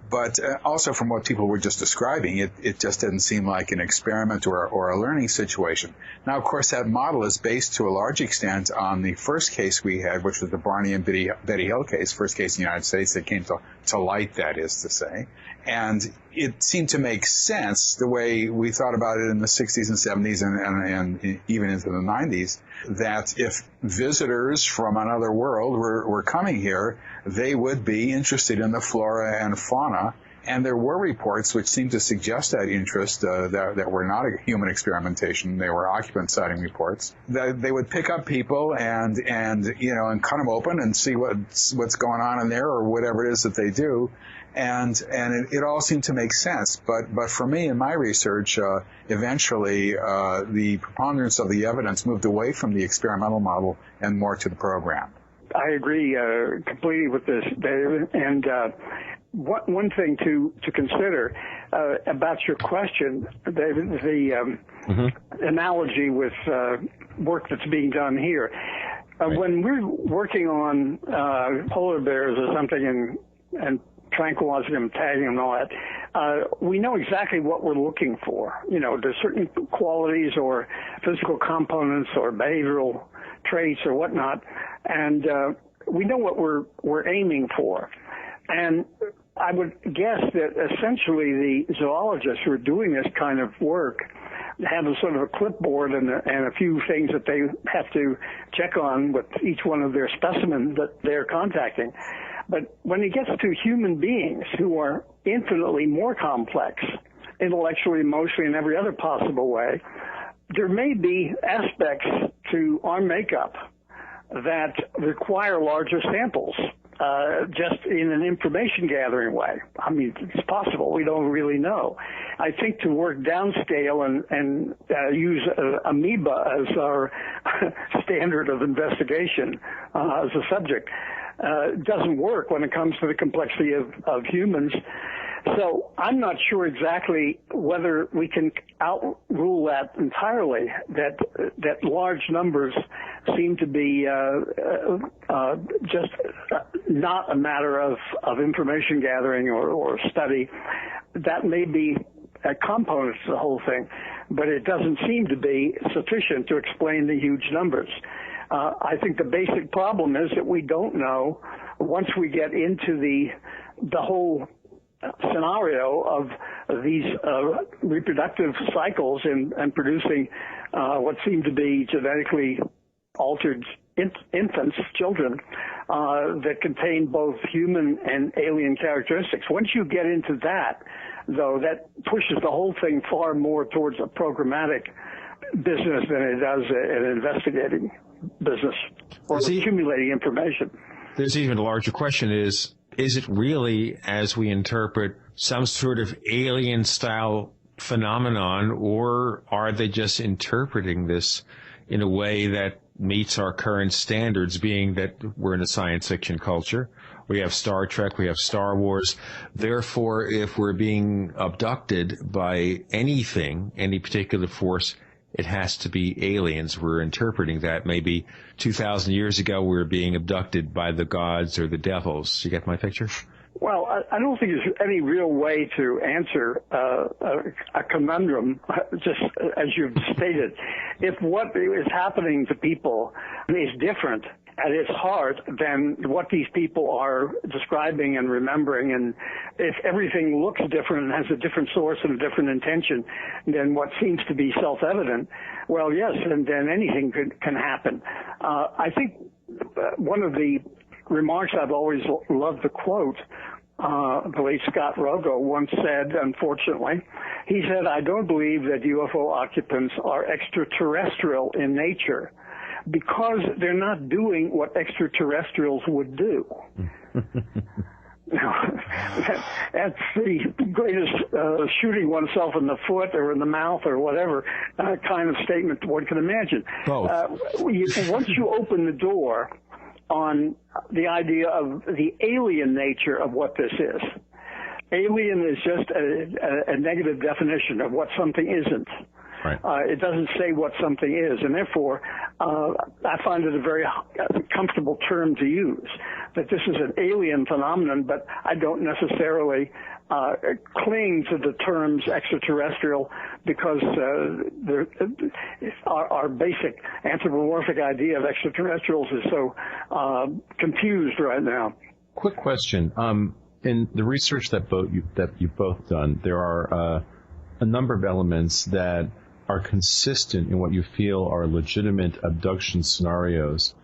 but also from what people were just describing, it just didn't seem like an experiment or a learning situation. Now, of course, that model is based to a large extent on the first case we had, which was the Barney and Betty Hill case, first case in the United States that came to light, that is to say. And it seemed to make sense the way we thought about it in the 60s and 70s and even into the 90s, that if visitors from another world were coming here, they would be interested in the flora and fauna. And there were reports which seemed to suggest that interest, that were not a human experimentation. They were occupant sighting reports. That they would pick up people and cut them open and see what's going on in there or whatever it is that they do. And it all seemed to make sense. But for me, in my research, eventually the preponderance of the evidence moved away from the experimental model and more to the program. I agree completely with this, David. And one thing to consider about your question, David, the analogy with work that's being done here. Right. When we're working on polar bears or something and tranquilizing them, tagging them and all that, we know exactly what we're looking for. There's certain qualities or physical components or behavioral traits or whatnot, and we know what we're aiming for. And I would guess that essentially the zoologists who are doing this kind of work have a sort of a clipboard and a few things that they have to check on with each one of their specimens that they're contacting. But when it gets to human beings who are infinitely more complex, intellectually, emotionally, in every other possible way, there may be aspects to our makeup that require larger samples, just in an information gathering way. I mean, it's possible. We don't really know. I think to work downscale and use amoeba as our standard of investigation as a subject doesn't work when it comes to the complexity of humans. So I'm not sure exactly whether we can outrule that entirely, that large numbers seem to be just not a matter of information gathering or study. That may be a component to the whole thing, but it doesn't seem to be sufficient to explain the huge numbers. I think the basic problem is that we don't know, once we get into the whole scenario of these reproductive cycles and producing what seem to be genetically altered infants, children, that contain both human and alien characteristics. Once you get into that, though, that pushes the whole thing far more towards a programmatic business than it does an investigating business or accumulating information. There's even a larger question is it really, as we interpret, some sort of alien-style phenomenon, or are they just interpreting this in a way that meets our current standards, being that we're in a science fiction culture? We have Star Trek, we have Star Wars. Therefore, if we're being abducted by anything, any particular force, it has to be aliens. We're interpreting that. Maybe 2,000 years ago, we were being abducted by the gods or the devils. You get my picture? Well, I don't think there's any real way to answer a conundrum, just as you've stated. If what is happening to people is different at its heart than what these people are describing and remembering, and if everything looks different and has a different source and a different intention than what seems to be self-evident, well, yes, and then anything can happen. I think one of the remarks I've always loved to quote, the late Scott Rogo once said, unfortunately, he said, "I don't believe that UFO occupants are extraterrestrial in nature, because they're not doing what extraterrestrials would do." That's the greatest shooting oneself in the foot or in the mouth or whatever kind of statement one can imagine. Once you open the door on the idea of the alien nature of what this is, alien is just a negative definition of what something isn't. Right. It doesn't say what something is, and therefore I find it a very comfortable term to use, that this is an alien phenomenon, but I don't necessarily cling to the terms extraterrestrial, because our basic anthropomorphic idea of extraterrestrials is so confused right now. Quick question. In the research that you've both done, there are a number of elements that are consistent in what you feel are legitimate abduction scenarios.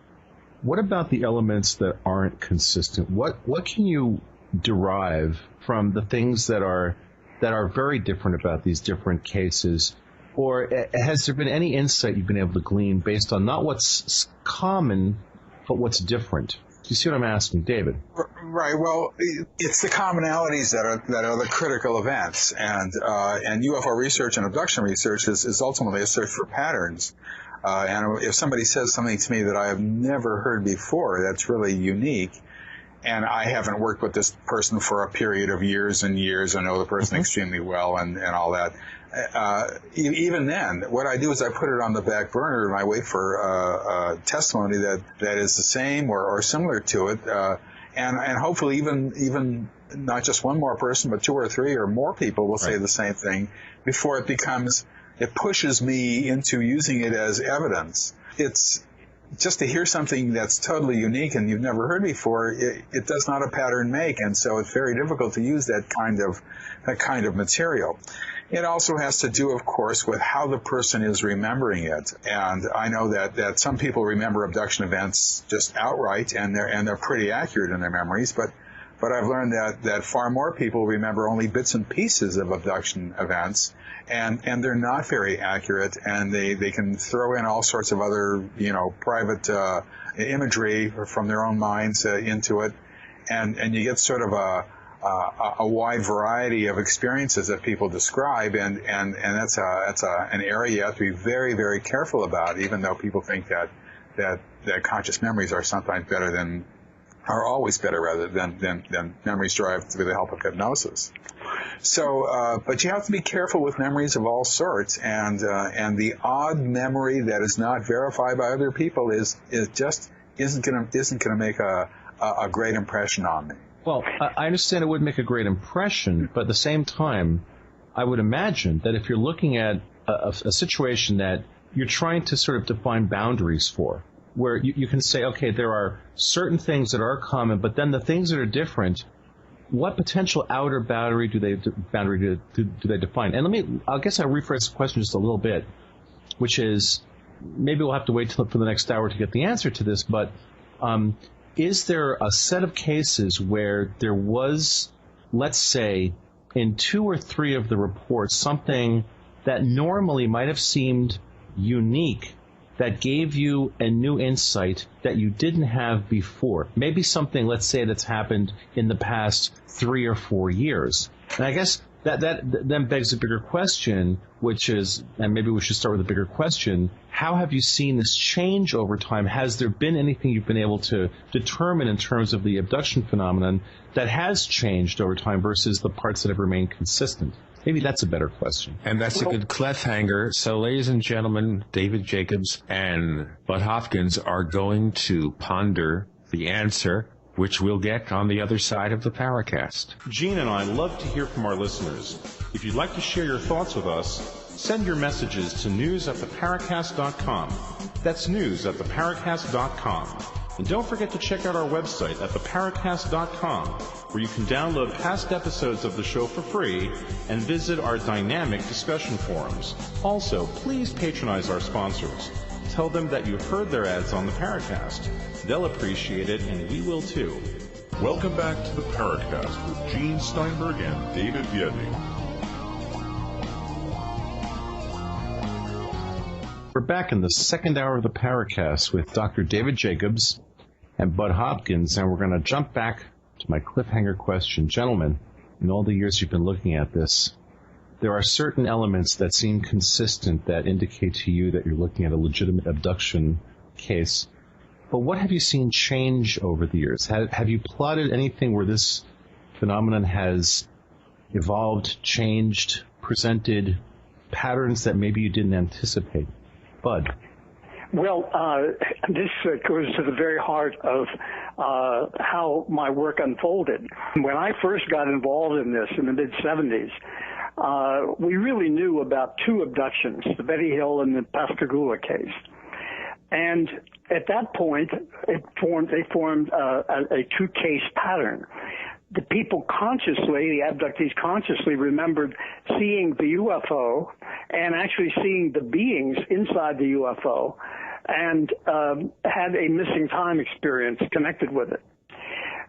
What about the elements that aren't consistent? What can you derive from the things that are very different about these different cases? Or has there been any insight you've been able to glean based on not what's common, but what's different? Do you see what I'm asking, David? Right. Well, it's the commonalities that are the critical events, and UFO research and abduction research is ultimately a search for patterns. And if somebody says something to me that I have never heard before, that's really unique, and I haven't worked with this person for a period of years and years, I know the person extremely well and all that, even then, what I do is I put it on the back burner and I wait for testimony that is the same or similar to it, and hopefully even not just one more person, but two or three or more people will say the same thing before it pushes me into using it as evidence. It's just to hear something that's totally unique and you've never heard before, it does not a pattern make, and so it's very difficult to use that kind of material. It also has to do, of course, with how the person is remembering it. And I know that some people remember abduction events just outright, and they're pretty accurate in their memories, but I've learned that far more people remember only bits and pieces of abduction events, and they're not very accurate, and they can throw in all sorts of other, private imagery from their own minds into it, and you get sort of a wide variety of experiences that people describe, and that's an area you have to be very, very careful about, even though people think that conscious memories are sometimes better than, are always better rather than memories derived through the help of hypnosis. So, but you have to be careful with memories of all sorts, and the odd memory that is not verified by other people is just isn't going to make a great impression on me. Well, I understand it would make a great impression, but at the same time, I would imagine that if you're looking at a situation that you're trying to sort of define boundaries for, where you can say, okay, there are certain things that are common, but then the things that are different, what potential outer boundary do they define? And I guess I'll rephrase the question just a little bit, which is, maybe we'll have to wait for the next hour to get the answer to this, but is there a set of cases where there was, let's say, in 2 or 3 of the reports, something that normally might have seemed unique that gave you a new insight that you didn't have before? Maybe something, let's say, that's happened in the past 3 or 4 years. And I guess that then begs a bigger question, which is, and maybe we should start with a bigger question, how have you seen this change over time? Has there been anything you've been able to determine in terms of the abduction phenomenon that has changed over time versus the parts that have remained consistent? Maybe that's a better question. And that's a good cliffhanger. So, ladies and gentlemen, David Jacobs and Bud Hopkins are going to ponder the answer, which we'll get on the other side of the Paracast. Gene and I love to hear from our listeners. If you'd like to share your thoughts with us, send your messages to news@theparacast.com. That's news@theparacast.com. And don't forget to check out our website at theparacast.com, where you can download past episodes of the show for free and visit our dynamic discussion forums. Also, please patronize our sponsors. Tell them that you heard their ads on the Paracast. They'll appreciate it, and we will too. Welcome back to the Paracast with Gene Steinberg and David Biedny. We're back in the second hour of the Paracast with Dr. David Jacobs and Bud Hopkins, and we're going to jump back to my cliffhanger question. Gentlemen, in all the years you've been looking at this, there are certain elements that seem consistent that indicate to you that you're looking at a legitimate abduction case. But what have you seen change over the years? Have you plotted anything where this phenomenon has evolved, changed, presented patterns that maybe you didn't anticipate? Bud. Well, this goes to the very heart of how my work unfolded. When I first got involved in this in the mid-'70s, we really knew about 2 abductions, the Betty Hill and the Pascagoula case. And at that point, they formed a 2-case pattern. The people the abductees consciously remembered seeing the UFO and actually seeing the beings inside the UFO, and had a missing time experience connected with it.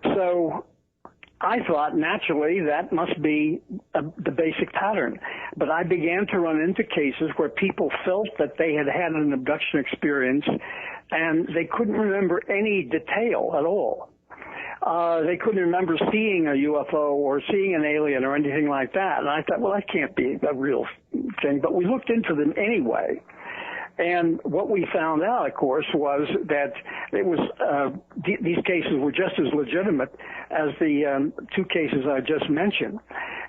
So I thought naturally that must be the basic pattern. But I began to run into cases where people felt that they had had an abduction experience and they couldn't remember any detail at all. They couldn't remember seeing a UFO or seeing an alien or anything like that. And I thought, well, that can't be a real thing. But we looked into them anyway. And what we found out, of course, was that it was these cases were just as legitimate as the 2 cases I just mentioned.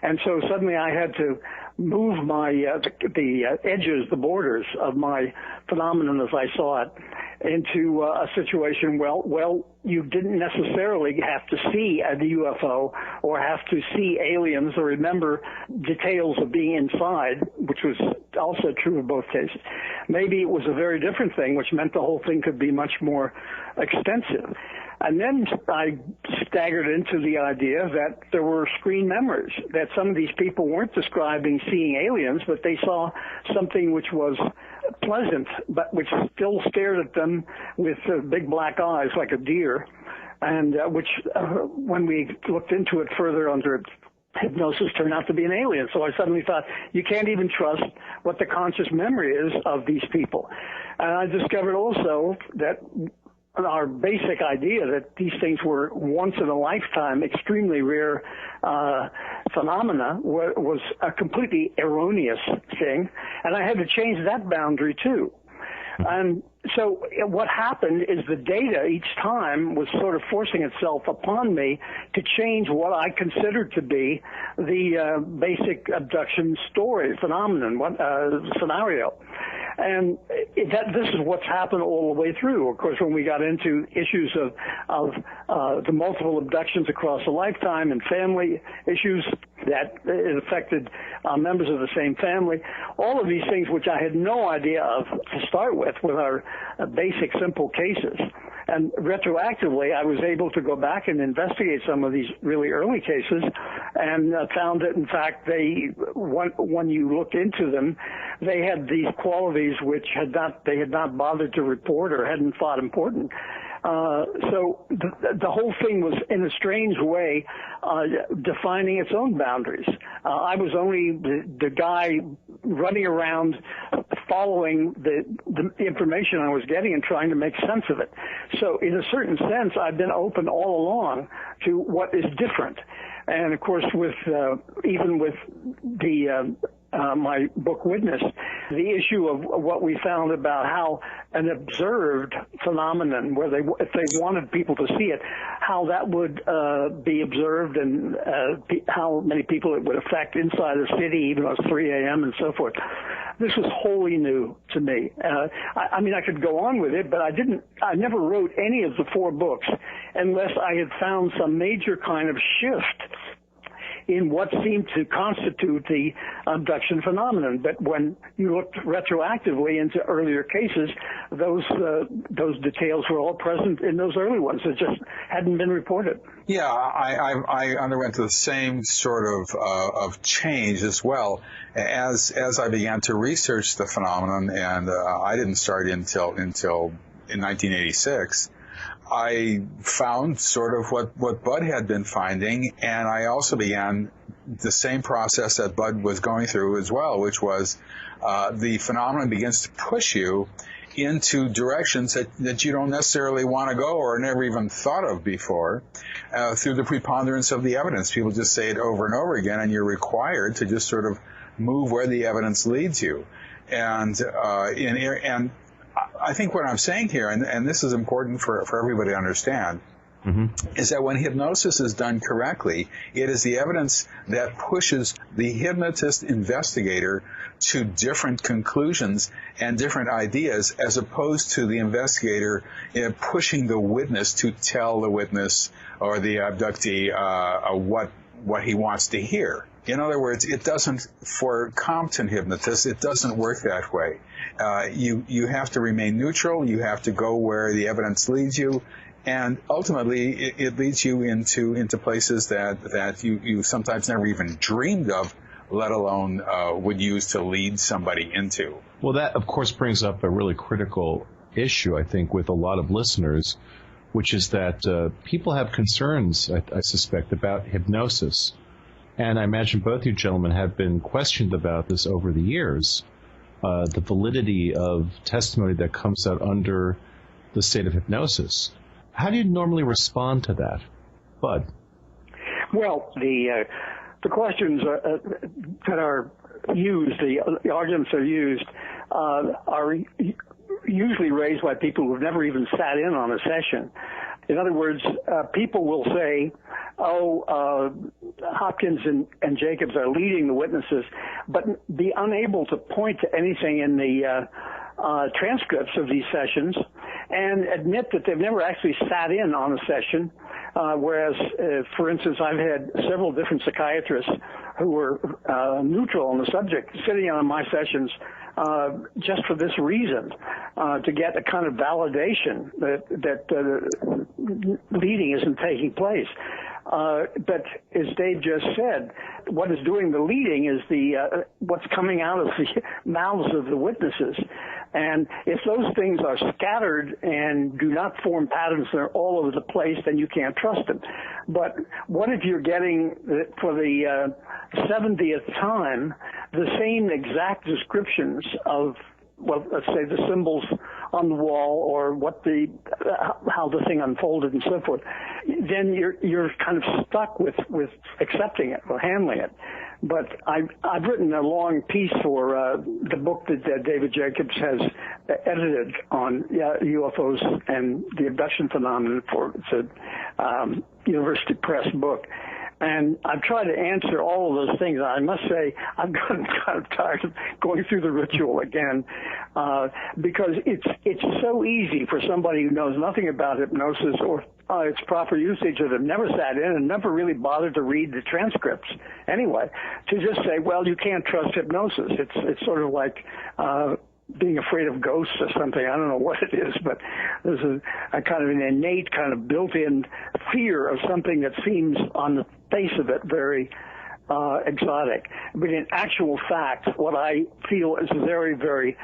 And so suddenly I had to move my the edges, the borders of my phenomenon as I saw it, into a situation. Well, you didn't necessarily have to see the UFO or have to see aliens or remember details of being inside, which was also true of both cases. Maybe it was a very different thing, which meant the whole thing could be much more extensive. And then I staggered into the idea that there were screen memories, that some of these people weren't describing seeing aliens, but they saw something which was pleasant, but which still stared at them with big black eyes like a deer, and which, when we looked into it further under hypnosis, turned out to be an alien. So I suddenly thought, you can't even trust what the conscious memory is of these people. And I discovered also that our basic idea that these things were once in a lifetime, extremely rare phenomena was a completely erroneous thing, and I had to change that boundary too. And so what happened is the data each time was sort of forcing itself upon me to change what I considered to be the basic abduction story, phenomenon, scenario. And this is what's happened all the way through. Of course, when we got into issues of the multiple abductions across a lifetime and family issues that it affected members of the same family, all of these things which I had no idea of to start with our basic, simple cases. And retroactively, I was able to go back and investigate some of these really early cases, and found that, in fact, when you look into them, they had these qualities which they had not bothered to report or hadn't thought important. So the whole thing was, in a strange way, defining its own boundaries. I was only the guy running around following the information I was getting and trying to make sense of it. So in a certain sense, I've been open all along to what is different. And of course, even with my book Witness, the issue of what we found about how an observed phenomenon, where if they wanted people to see it, how that would be observed, and how many people it would affect inside the city, even at 3 a.m. and so forth. This was wholly new to me. I mean, I could go on with it, but I never wrote any of the 4 books unless I had found some major kind of shift in what seemed to constitute the abduction phenomenon. But when you looked retroactively into earlier cases, those details were all present in those early ones. It just hadn't been reported. Yeah, I underwent the same sort of change as well as I began to research the phenomenon, and I didn't start until in 1986. I found sort of what Bud had been finding, and I also began the same process that Bud was going through as well, which was the phenomenon begins to push you into directions that you don't necessarily want to go or never even thought of before, through the preponderance of the evidence. People just say it over and over again, and you're required to just sort of move where the evidence leads you. And I think what I'm saying here, and this is important for everybody to understand, is that when hypnosis is done correctly, it is the evidence that pushes the hypnotist investigator to different conclusions and different ideas, as opposed to the investigator pushing the witness to tell the witness or the abductee what he wants to hear. In other words, it doesn't, for competent hypnotists, it doesn't work that way. You have to remain neutral. You have to go where the evidence leads you, and ultimately it leads you into places that you sometimes never even dreamed of, let alone would use to lead somebody into. Well, that of course brings up a really critical issue, I think, with a lot of listeners, which is that people have concerns, I suspect, about hypnosis. And I imagine both you gentlemen have been questioned about this over the years, the validity of testimony that comes out under the state of hypnosis. How do you normally respond to that, Bud? Well, the questions that are used, the arguments are used, are usually raised by people who've never even sat in on a session. In other words, people will say, Hopkins and Jacobs are leading the witnesses, but be unable to point to anything in the transcripts of these sessions, and admit that they've never actually sat in on a session. Whereas, for instance, I've had several different psychiatrists who were neutral on the subject sitting on my sessions just for this reason, to get a kind of validation that leading isn't taking place. But as Dave just said, what is doing the leading is what's coming out of the mouths of the witnesses. And if those things are scattered and do not form patterns that are all over the place, then you can't trust them. But what if you're getting, for the 70th time, the same exact descriptions of, well, let's say the symbols on the wall or how the thing unfolded and so forth, then you're kind of stuck with accepting it or handling it. But I've written a long piece for the book that David Jacobs has edited on UFOs and the abduction phenomenon. It's a University Press book. And I've tried to answer all of those things. I must say I've gotten kind of tired of going through the ritual again, because it's so easy for somebody who knows nothing about hypnosis or its proper usage, that have never sat in and never really bothered to read the transcripts anyway, to just say, well, you can't trust hypnosis. It's sort of like being afraid of ghosts or something. I don't know what it is, but there's a kind of an innate kind of built-in fear of something that seems on the face of it very exotic. But in actual fact, what I feel is very, very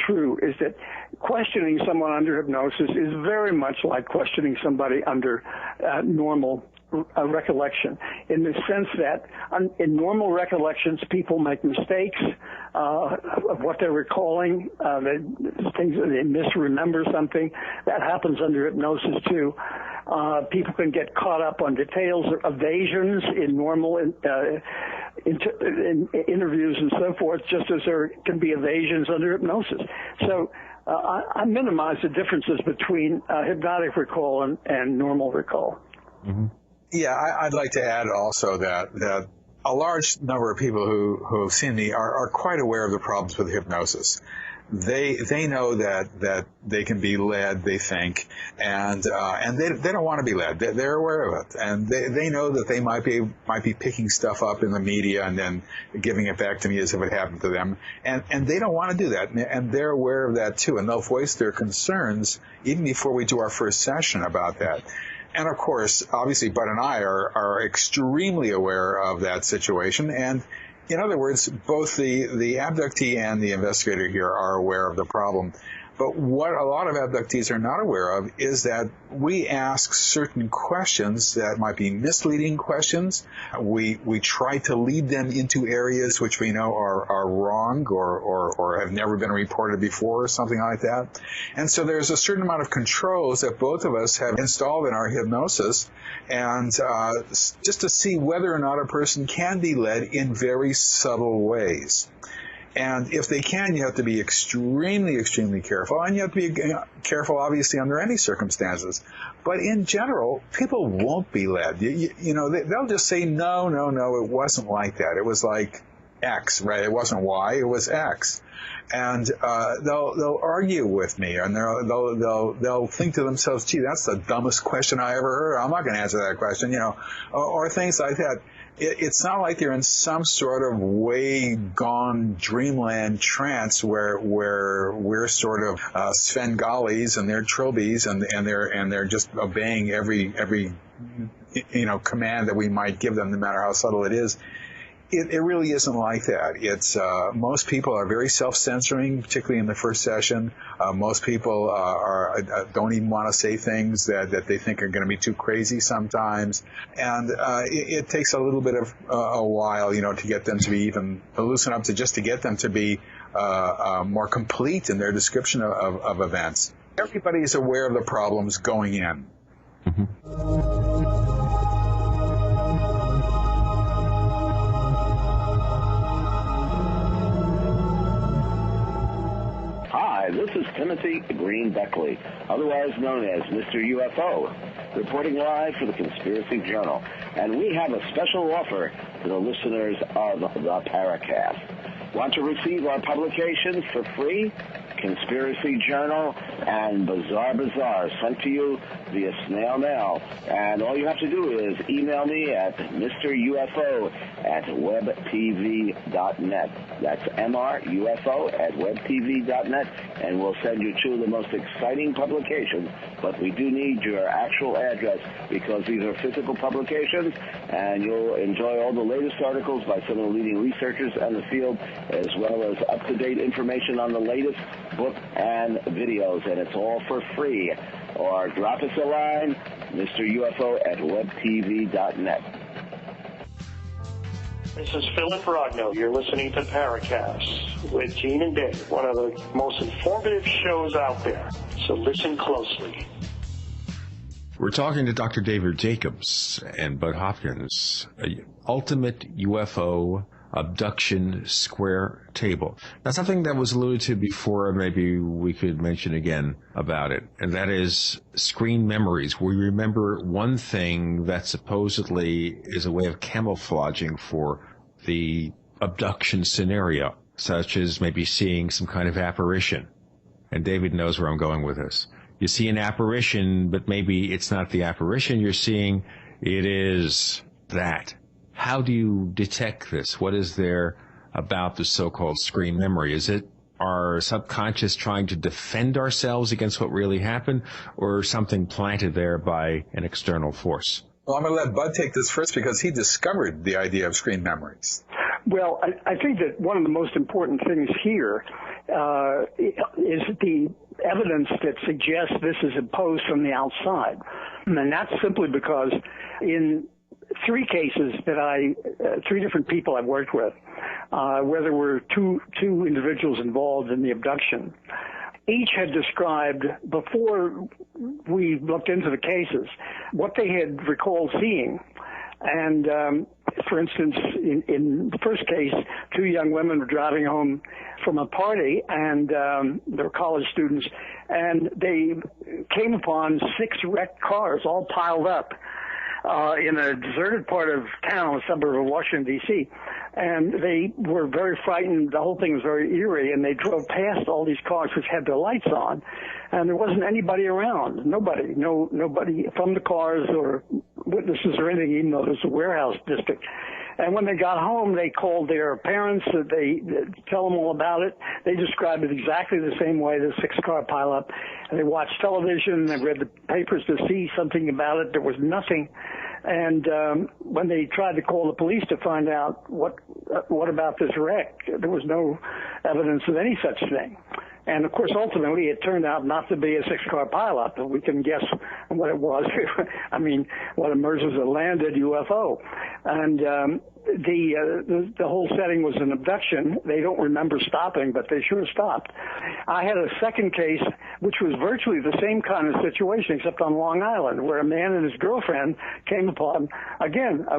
true is that questioning someone under hypnosis is very much like questioning somebody under normal recollection, in the sense that in normal recollections, people make mistakes of what they're recalling. They misremember something. That happens under hypnosis too. People can get caught up on details or evasions in normal in interviews and so forth, just as there can be evasions under hypnosis. So I minimize the differences between hypnotic recall and normal recall. Mm-hmm. Yeah, I'd like to add also that a large number of people who have seen me are quite aware of the problems with hypnosis. They know that they can be led, they think, and they don't want to be led. They're aware of it, and they know that they might be picking stuff up in the media and then giving it back to me as if it happened to them, and they don't want to do that, and they're aware of that too, and they'll voice their concerns even before we do our first session about that. And of course, obviously, Bud and I are extremely aware of that situation. And in other words, both the abductee and the investigator here are aware of the problem. But what a lot of abductees are not aware of is that we ask certain questions that might be misleading questions. We try to lead them into areas which we know are wrong or have never been reported before or something like that. And so there's a certain amount of controls that both of us have installed in our hypnosis, and just to see whether or not a person can be led in very subtle ways. And if they can, you have to be extremely, extremely careful. And you have to be careful, obviously, under any circumstances. But in general, people won't be led. You know, they'll just say, no, it wasn't like that. It was like X, right? It wasn't Y, it was X. And they'll argue with me, and they'll think to themselves, gee, that's the dumbest question I ever heard. I'm not going to answer that question, you know, or things like that. It's not like they're in some sort of way gone dreamland trance where we're sort of Svengalis and they're Trilbies and they're just obeying every command that we might give them, no matter how subtle it is. It really isn't like that. It's most people are very self-censoring, particularly in the first session. Most people don't even want to say things that they think are going to be too crazy sometimes, and it takes a little bit of a while, to get them to be even loosen up, to get them to be more complete in their description of events. Everybody is aware of the problems going in. Mm-hmm. This is Timothy Green Beckley, otherwise known as Mr. UFO, reporting live for the Conspiracy Journal. And we have a special offer to the listeners of the Paracast. Want to receive our publications for free? Conspiracy Journal, and Bizarre Bazaar sent to you via snail mail. And all you have to do is email me at MrUFO@webtv.net. That's MRUFO@webtv.net, and we'll send you two of the most exciting publications. But we do need your actual address because these are physical publications, and you'll enjoy all the latest articles by some of the leading researchers in the field, as well as up-to-date information on the latest book and videos, and it's all for free. Or drop us a line, MrUFO@webtv.net. This is Philip Rogno. You're listening to Paracast with Gene and Dave, one of the most informative shows out there. So listen closely. We're talking to Dr. David Jacobs and Bud Hopkins, Ultimate UFO Abduction Square Table. Now, something that was alluded to before, maybe we could mention again about it, and that is screen memories. We remember one thing that supposedly is a way of camouflaging for the abduction scenario, such as maybe seeing some kind of apparition. And David knows where I'm going with this. You see an apparition, but maybe it's not the apparition you're seeing, it is that. How do you detect this? What is there about the so-called screen memory? Is it our subconscious trying to defend ourselves against what really happened, or something planted there by an external force? Well, I'm going to let Bud take this first because he discovered the idea of screen memories. Well, I think that one of the most important things here is the evidence that suggests this is imposed from the outside. And that's simply because in three cases that three different people I've worked with, where there were two individuals involved in the abduction, each had described, before we looked into the cases, what they had recalled seeing. And for instance, in the first case, two young women were driving home from a party, and they were college students, and they came upon 6 wrecked cars all piled up in a deserted part of town, a suburb of Washington, D.C., and they were very frightened. The whole thing was very eerie, and they drove past all these cars which had their lights on, and there wasn't anybody around. Nobody from the cars or witnesses or anything, even though it was a warehouse district. And when they got home, they called their parents. They tell them all about it. They described it exactly the same way, the 6-car pileup. And they watched television. They read the papers to see something about it. There was nothing. And when they tried to call the police to find out what about this wreck, there was no evidence of any such thing. And, of course, ultimately it turned out not to be a 6-car pileup, but we can guess what it was. I mean, what emerged as a landed UFO. And the whole setting was an abduction. They don't remember stopping, but they sure stopped. I had a second case, which was virtually the same kind of situation, except on Long Island, where a man and his girlfriend came upon, again, a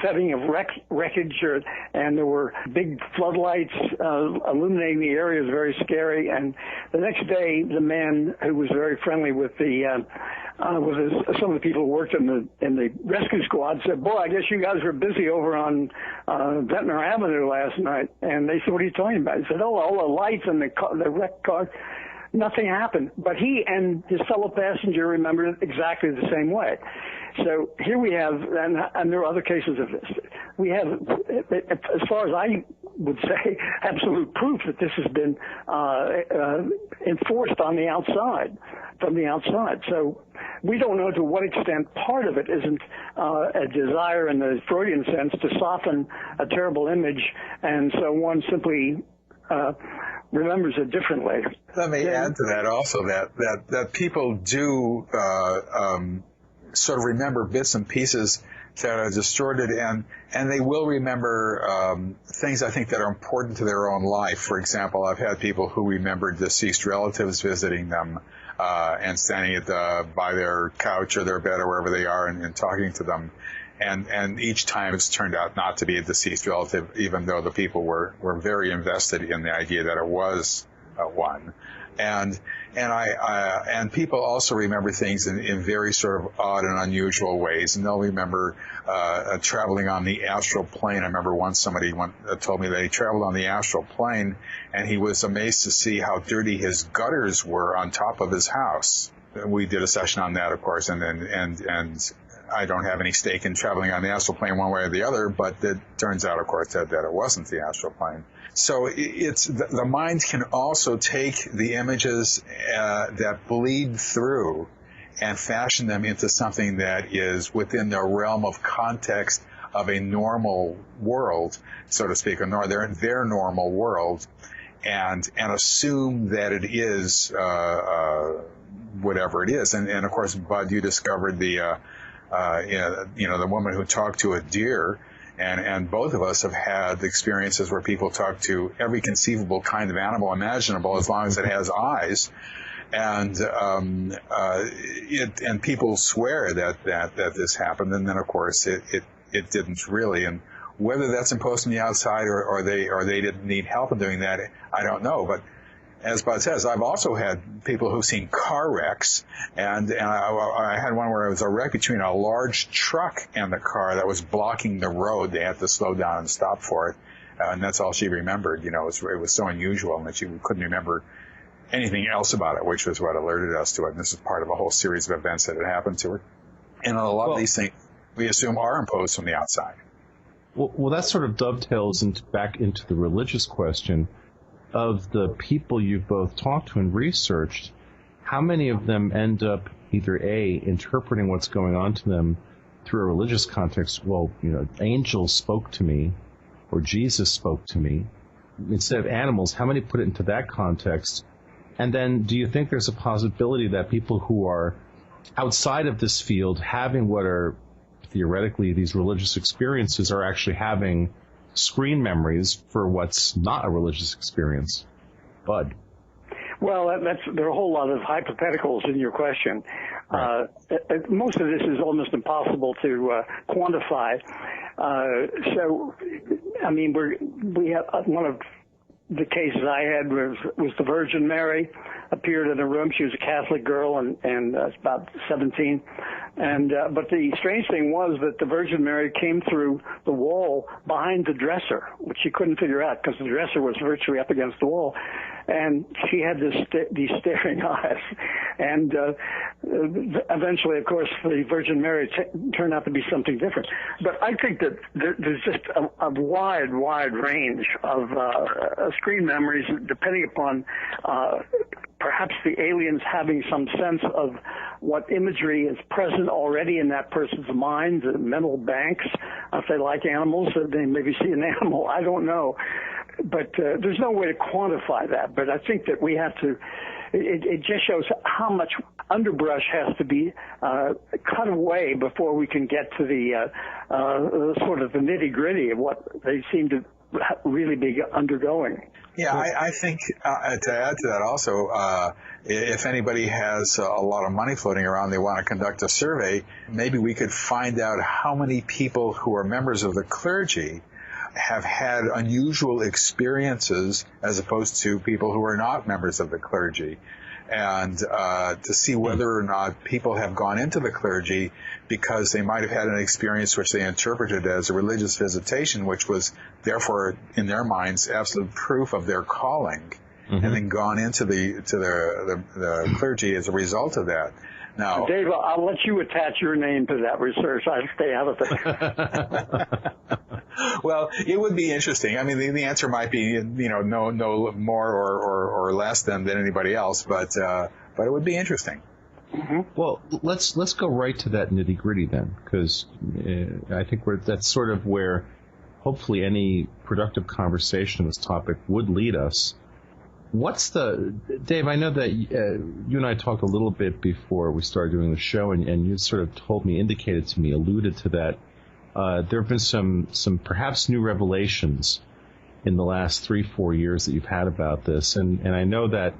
setting of wreckage, and there were big floodlights illuminating the area. It was very scary. And the next day, the man who was very friendly with some of the people who worked in the rescue squad said, "Boy, I guess you guys were busy over on Ventnor Avenue last night." And they said, "What are you talking about?" He said, "Oh, all the lights and the wrecked car." Nothing happened. But he and his fellow passenger remembered it exactly the same way. So here we have, and there are other cases of this, we have, as far as I would say, absolute proof that this has been enforced on the outside, from the outside. So we don't know to what extent part of it isn't a desire in the Freudian sense to soften a terrible image, and so one simply remembers it differently. Let me add to that also that people do sort of remember bits and pieces that are distorted, and they will remember things I think that are important to their own life. For example, I've had people who remember deceased relatives visiting them and standing by their couch or their bed or wherever they are and talking to them. And each time it's turned out not to be a deceased relative, even though the people were very invested in the idea that it was one. And And people also remember things in very sort of odd and unusual ways. And they'll remember traveling on the astral plane. I remember once somebody told me that he traveled on the astral plane, and he was amazed to see how dirty his gutters were on top of his house. We did a session on that, of course, and I don't have any stake in traveling on the astral plane one way or the other, but it turns out, of course, that it wasn't the astral plane. So it's the mind can also take the images that bleed through and fashion them into something that is within the realm of context of a normal world, so to speak, or their normal world, and assume that it is whatever it is. And of course, Bud, you discovered the woman who talked to a deer. And both of us have had experiences where people talk to every conceivable kind of animal imaginable, as long as it has eyes, and people swear that this happened, and then of course it didn't really. And whether that's imposed from the outside or they didn't need help in doing that, I don't know. But as Bud says, I've also had people who've seen car wrecks, and I had one where it was a wreck between a large truck and the car that was blocking the road. They had to slow down and stop for it, and that's all she remembered. It was so unusual that she couldn't remember anything else about it, which was what alerted us to it. And this is part of a whole series of events that had happened to her. And a lot of these things we assume are imposed from the outside. Well, that sort of dovetails back into the religious question. Of the people you've both talked to and researched, how many of them end up either A, interpreting what's going on to them through a religious context? Well, angels spoke to me, or Jesus spoke to me. Instead of animals, how many put it into that context? And then do you think there's a possibility that people who are outside of this field, having what are theoretically these religious experiences, are actually having screen memories for what's not a religious experience? Bud. Well, there are a whole lot of hypotheticals in your question. Right. Most of this is almost impossible to quantify. So, I mean, we have one of the cases I had was the Virgin Mary appeared in a room. She was a Catholic girl and about 17. But the strange thing was that the Virgin Mary came through the wall behind the dresser, which she couldn't figure out because the dresser was virtually up against the wall. And she had these staring eyes. And eventually, of course, the Virgin Mary turned out to be something different. But I think that there's just a wide range of screen memories, depending upon perhaps the aliens having some sense of what imagery is present already in that person's mind, the mental banks. If they like animals, they maybe see an animal. I don't know. But there's no way to quantify that. But I think that we have to, it just shows how much underbrush has to be cut away before we can get to the sort of the nitty-gritty of what they seem to really be undergoing. Yeah, I think to add to that also, if anybody has a lot of money floating around, they want to conduct a survey, maybe we could find out how many people who are members of the clergy have had unusual experiences as opposed to people who are not members of the clergy. And to see whether or not people have gone into the clergy because they might have had an experience which they interpreted as a religious visitation, which was therefore, in their minds, absolute proof of their calling, and then gone into the clergy as a result of that. Now, Dave, I'll let you attach your name to that research. I'll stay out of it. Well, it would be interesting. I mean, the answer might be, no more or less than anybody else, but it would be interesting. Mm-hmm. Well, let's go right to that nitty gritty then, because I think that's sort of where hopefully any productive conversation on this topic would lead us. Dave, I know that you and I talked a little bit before we started doing the show, and you sort of indicated to me, alluded to that. There have been some perhaps new revelations in the last 3-4 years that you've had about this, and I know that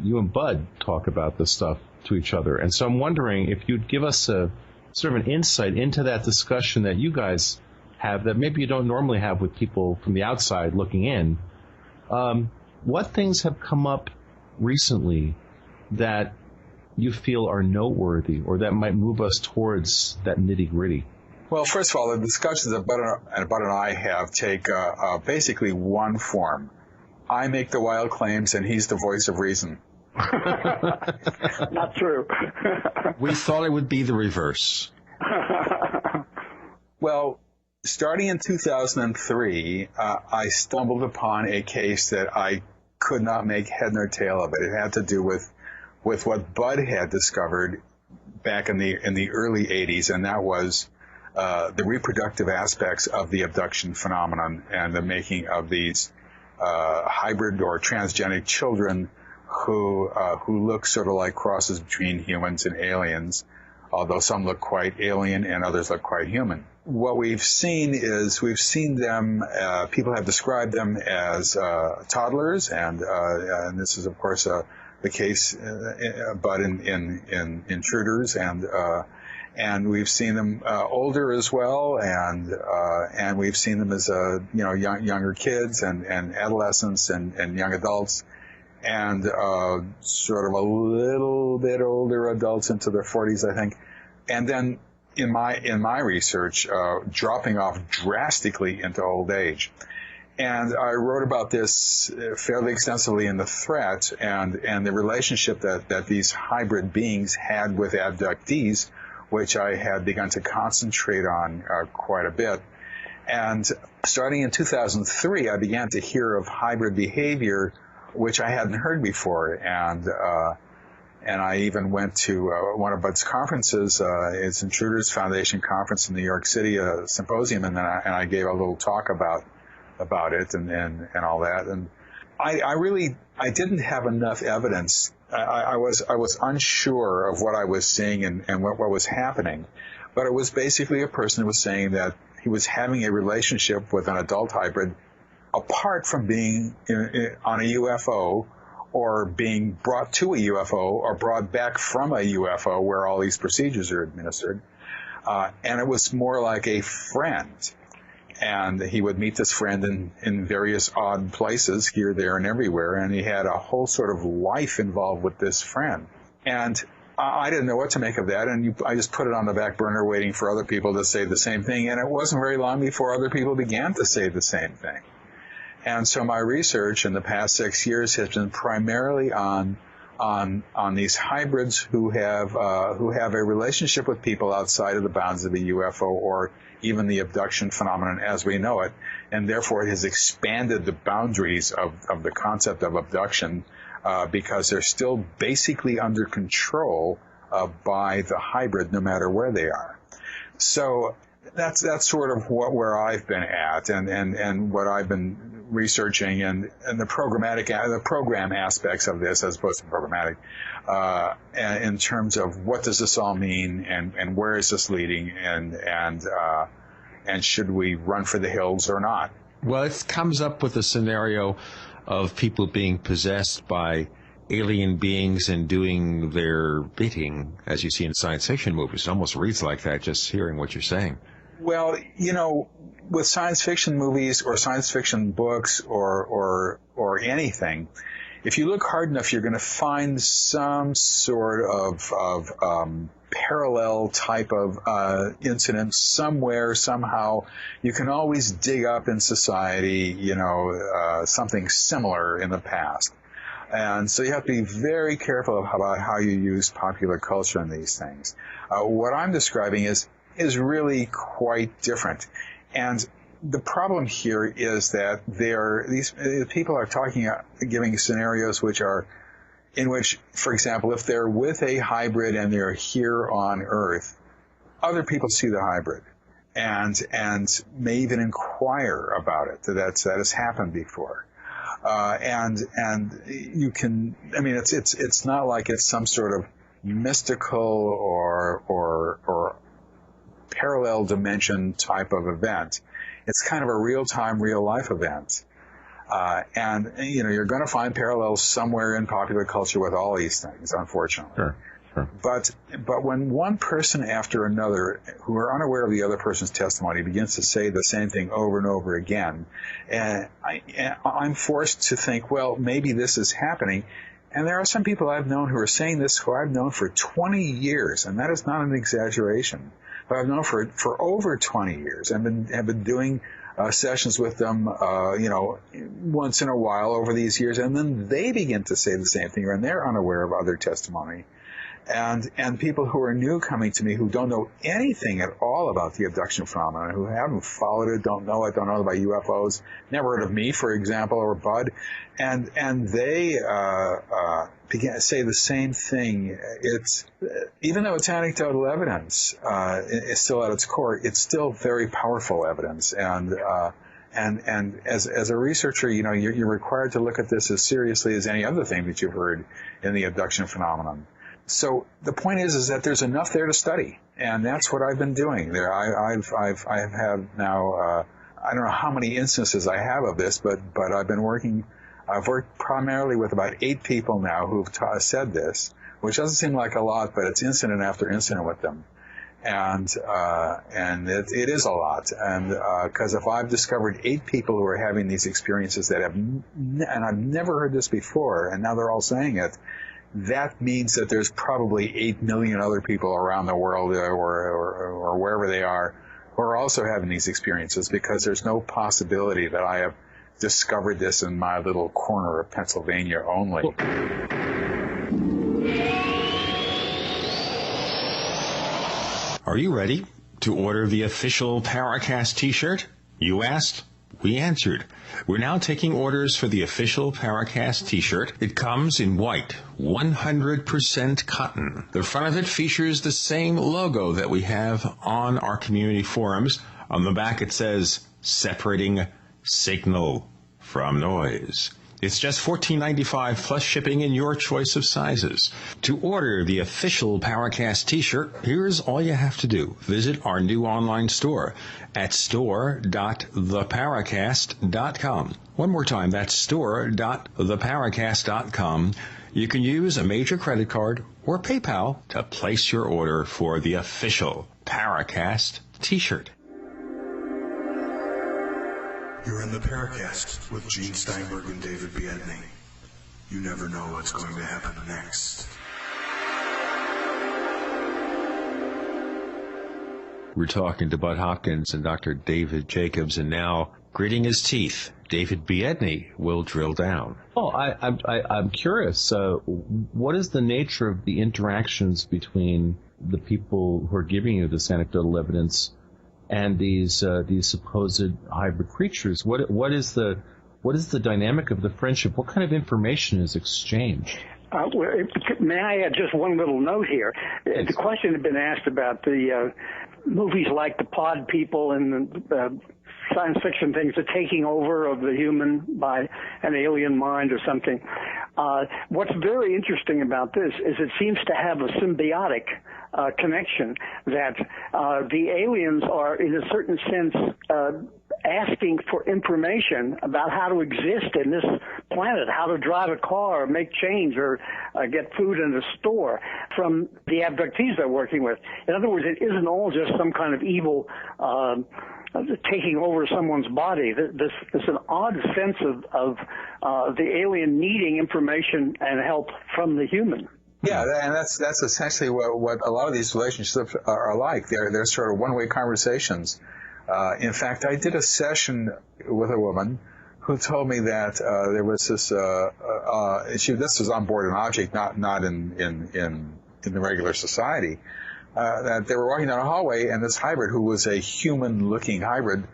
you and Bud talk about this stuff to each other, and so I'm wondering if you'd give us a sort of an insight into that discussion that you guys have that maybe you don't normally have with people from the outside looking in. What things have come up recently that you feel are noteworthy or that might move us towards that nitty-gritty? Well, first of all, the discussions that Bud and I have take basically one form. I make the wild claims, and he's the voice of reason. Not true. We thought it would be the reverse. Well, starting in 2003, I stumbled upon a case that I could not make head nor tail of it. It had to do with what Bud had discovered back in the early 80s, and that was the reproductive aspects of the abduction phenomenon and the making of these hybrid or transgenic children who look sort of like crosses between humans and aliens, although some look quite alien and others look quite human. What we've seen them, people have described them as toddlers, and this is, of course, the case, but in Intruders, and we've seen them older as well, and we've seen them as younger kids and adolescents and young adults, and sort of a little bit older adults into their 40s, I think, and then in my research, dropping off drastically into old age. And I wrote about this fairly extensively in The Threat and the relationship that these hybrid beings had with abductees, which I had begun to concentrate on quite a bit. And starting in 2003, I began to hear of hybrid behavior, which I hadn't heard before. And I even went to one of Bud's conferences, it's Intruders Foundation conference in New York City, a symposium, and I gave a little talk about it and all that. And I didn't have enough evidence. I was unsure of what I was seeing and what was happening, but it was basically a person who was saying that he was having a relationship with an adult hybrid apart from being on a UFO or being brought to a UFO or brought back from a UFO where all these procedures are administered. And it was more like a friend. And he would meet this friend in various odd places here, there, and everywhere, and he had a whole sort of life involved with this friend. And I didn't know what to make of that, and I just put it on the back burner waiting for other people to say the same thing, and it wasn't very long before other people began to say the same thing. And so my research in the past 6 years has been primarily on these hybrids who have a relationship with people outside of the bounds of a UFO or even the abduction phenomenon as we know it, and therefore it has expanded the boundaries of the concept of abduction because they're still basically under control by the hybrid no matter where they are. So that's sort of where I've been at and what I've been researching and the program aspects of this as opposed to programmatic in terms of what does this all mean and where is this leading and should we run for the hills or not? Well, it comes up with a scenario of people being possessed by alien beings and doing their bidding, as you see in science fiction movies. It almost reads like that just hearing what you're saying. Well, with science fiction movies or science fiction books or anything, if you look hard enough, you're going to find some sort of parallel type of incident somewhere, somehow. You can always dig up in society, something similar in the past. And so you have to be very careful about how you use popular culture in these things. What I'm describing is really quite different. And the problem here is that these people are giving scenarios in which, for example, if they're with a hybrid and they're here on Earth, other people see the hybrid and may even inquire about it. That has happened before. And you can, it's not like it's some sort of mystical or parallel dimension type of event. It's kind of a real-time, real-life event. And you're going to find parallels somewhere in popular culture with all these things, unfortunately. Sure. But when one person after another, who are unaware of the other person's testimony, begins to say the same thing over and over again, and I'm forced to think, well, maybe this is happening. And there are some people I've known who are saying this who I've known for 20 years, and that is not an exaggeration. But I've known for over 20 years and have been doing sessions with them, once in a while over these years, and then they begin to say the same thing, and they're unaware of other testimony. And people who are new coming to me who don't know anything at all about the abduction phenomenon, who haven't followed it, don't know about UFOs, never heard of me, for example, or Bud, and they begin to say the same thing. It's, even though it's anecdotal evidence, it's still at its core, it's still very powerful evidence. And as a researcher, you're required to look at this as seriously as any other thing that you've heard in the abduction phenomenon. So the point is that there's enough there to study, and that's what I've been doing there. I've had now, I don't know how many instances I have of this, but I've worked primarily with about 8 people now who've said this, which doesn't seem like a lot, but it's incident after incident with them. And it is a lot. And, cause if I've discovered 8 people who are having these experiences that and I've never heard this before, and now they're all saying it, that means that there's probably 8 million other people around the world or wherever they are who are also having these experiences, because there's no possibility that I have discovered this in my little corner of Pennsylvania only. Are you ready to order the official Paracast t-shirt? You asked, we answered. We're now taking orders for the official Paracast t-shirt. It comes in white, 100% cotton. The front of it features the same logo that we have on our community forums. On the back it says, separating signal from noise. It's just $14.95 plus shipping in your choice of sizes. To order the official Paracast t-shirt, here's all you have to do. Visit our new online store at store.theparacast.com. One more time, that's store.theparacast.com. You can use a major credit card or PayPal to place your order for the official Paracast t-shirt. You're in the Paracast with Gene Steinberg and David Biedney. You never know what's going to happen next. We're talking to Bud Hopkins and Dr. David Jacobs, and now, gritting his teeth, David Biedney will drill down. Oh, I'm curious. What is the nature of the interactions between the people who are giving you this anecdotal evidence and these supposed hybrid creatures? What is the dynamic of the friendship? What kind of information is exchanged? May I add just one little note here? Yes. The question had been asked about the movies like the Pod People and the science fiction things, the taking over of the human by an alien mind or something. What's very interesting about this is it seems to have a symbiotic connection, that the aliens are, in a certain sense, asking for information about how to exist in this planet, how to drive a car, or make change, or get food in a store from the abductees they're working with. In other words, it isn't all just some kind of evil taking over someone's body. There's an odd sense of the alien needing information and help from the human. Yeah, and that's essentially what a lot of these relationships are like. They're sort of one-way conversations. In fact, I did a session with a woman who told me that there was this. This was on board an object, not in the regular society. That they were walking down a hallway, and this hybrid, who was a human-looking hybrid,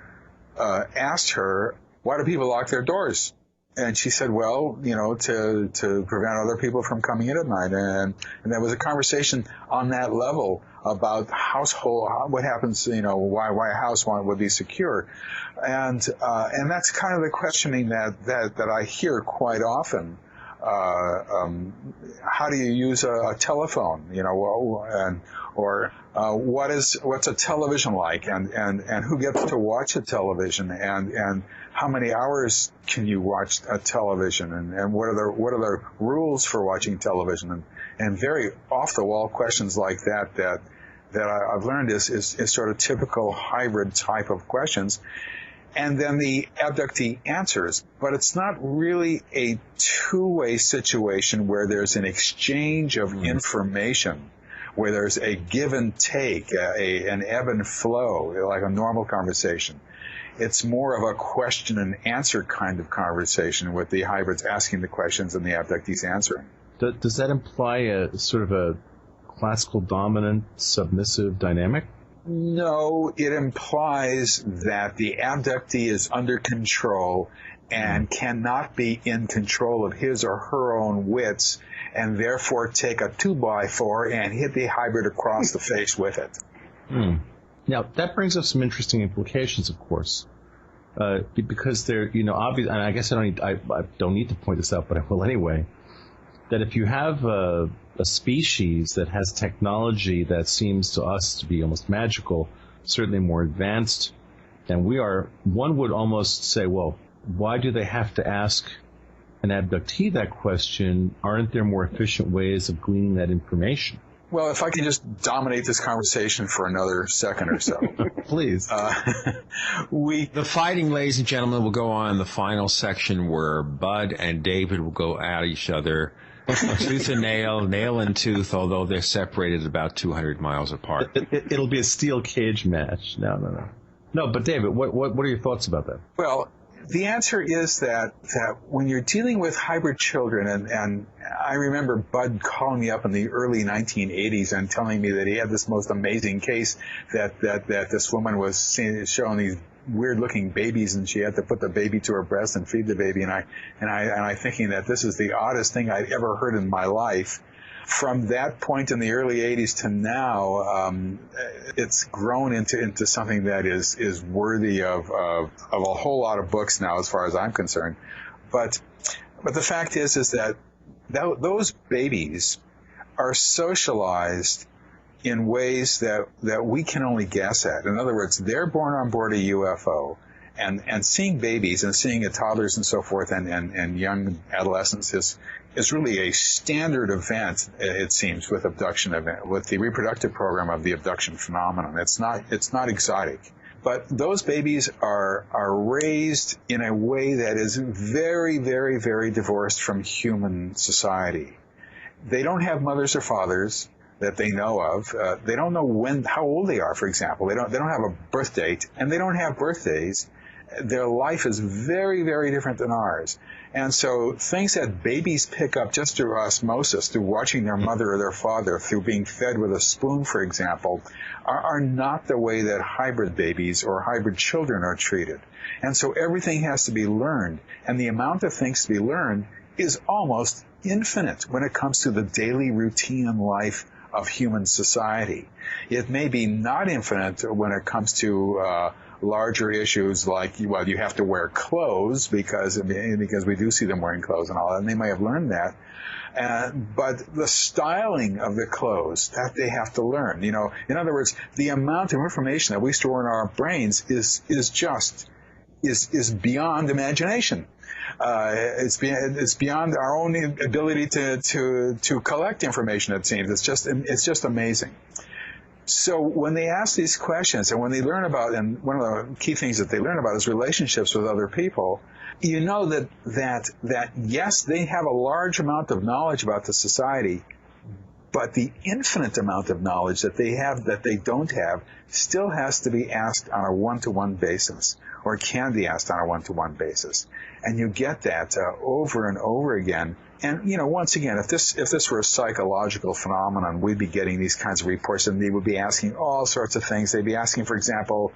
asked her, "Why do people lock their doors?" And she said, well, to prevent other people from coming in at night. And there was a conversation on that level about what happens, why a house would be secure. And that's kind of the questioning that I hear quite often. How do you use a telephone, what's a television like, and who gets to watch a television, and how many hours can you watch a television, and what are the rules for watching television, and very off the wall questions like that I've learned is sort of typical hybrid type of questions. and then the abductee answers. But it's not really a two-way situation where there's an exchange of information, where there's a give and take, an ebb and flow, like a normal conversation. It's more of a question and answer kind of conversation with the hybrids asking the questions and the abductees answering. Does that imply a sort of a classical dominant submissive dynamic? No, it implies that the abductee is under control and cannot be in control of his or her own wits, and therefore take a 2x4 and hit the hybrid across the face with it. Now, that brings up some interesting implications, of course, because they're, obvious, and I guess I don't need to point this out, but I will anyway, that if you have a species that has technology that seems to us to be almost magical, certainly more advanced than we are, one would almost say, well, why do they have to ask an abductee that question? Aren't there more efficient ways of gleaning that information? Well, if I can just dominate this conversation for another second or so. Please. The fighting, ladies and gentlemen, will go on in the final section where Bud and David will go at each other, tooth and nail and tooth, although they're separated about 200 miles apart. It'll be a steel cage match. No. No, but David, what are your thoughts about that? Well, the answer is that when you're dealing with hybrid children, and I remember Bud calling me up in the early 1980s and telling me that he had this most amazing case that this woman was showing these weird-looking babies, and she had to put the baby to her breast and feed the baby, and I thinking that this is the oddest thing I'd ever heard in my life. From that point in the early 80s to now, it's grown into something that is worthy of a whole lot of books now, as far as I'm concerned. But the fact is that those babies are socialized in ways that we can only guess at. In other words, they're born on board a UFO, and seeing babies and seeing toddlers and so forth and young adolescents is really a standard event, it seems, with the reproductive program of the abduction phenomenon. It's not exotic. But those babies are raised in a way that is very, very, very divorced from human society. They don't have mothers or fathers that they know of. They don't know how old they are, for example. They don't have a birth date, and they don't have birthdays. Their life is very, very different than ours. And so things that babies pick up just through osmosis, through watching their mother or their father, through being fed with a spoon, for example, are not the way that hybrid babies or hybrid children are treated. And so everything has to be learned. And the amount of things to be learned is almost infinite when it comes to the daily routine life of human society. It may be not infinite when it comes to larger issues like, well, you have to wear clothes because we do see them wearing clothes and all that, and they may have learned that. But the styling of the clothes, that they have to learn. In other words, the amount of information that we store in our brains is beyond imagination. It's beyond our own ability to collect information, it seems. It's just amazing. So when they ask these questions and when they learn about, and one of the key things that they learn about is relationships with other people, you know that yes, they have a large amount of knowledge about the society, but the infinite amount of knowledge that they have that they don't have still has to be asked on a one-to-one basis, or can be asked on a one-to-one basis. And you get that over and over again. And, once again, if this were a psychological phenomenon, we'd be getting these kinds of reports, and they would be asking all sorts of things. They'd be asking, for example,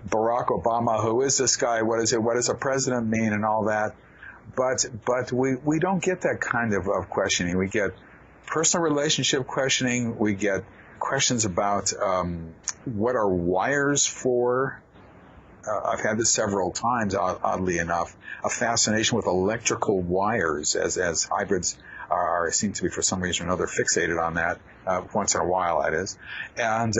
Barack Obama, who is this guy? What is it? What does a president mean? And all that. But we don't get that kind of questioning. We get personal relationship questioning. We get questions about what are wires for. I've had this several times, oddly enough, a fascination with electrical wires, as hybrids seem to be, for some reason or another, fixated on that, once in a while, that is. And,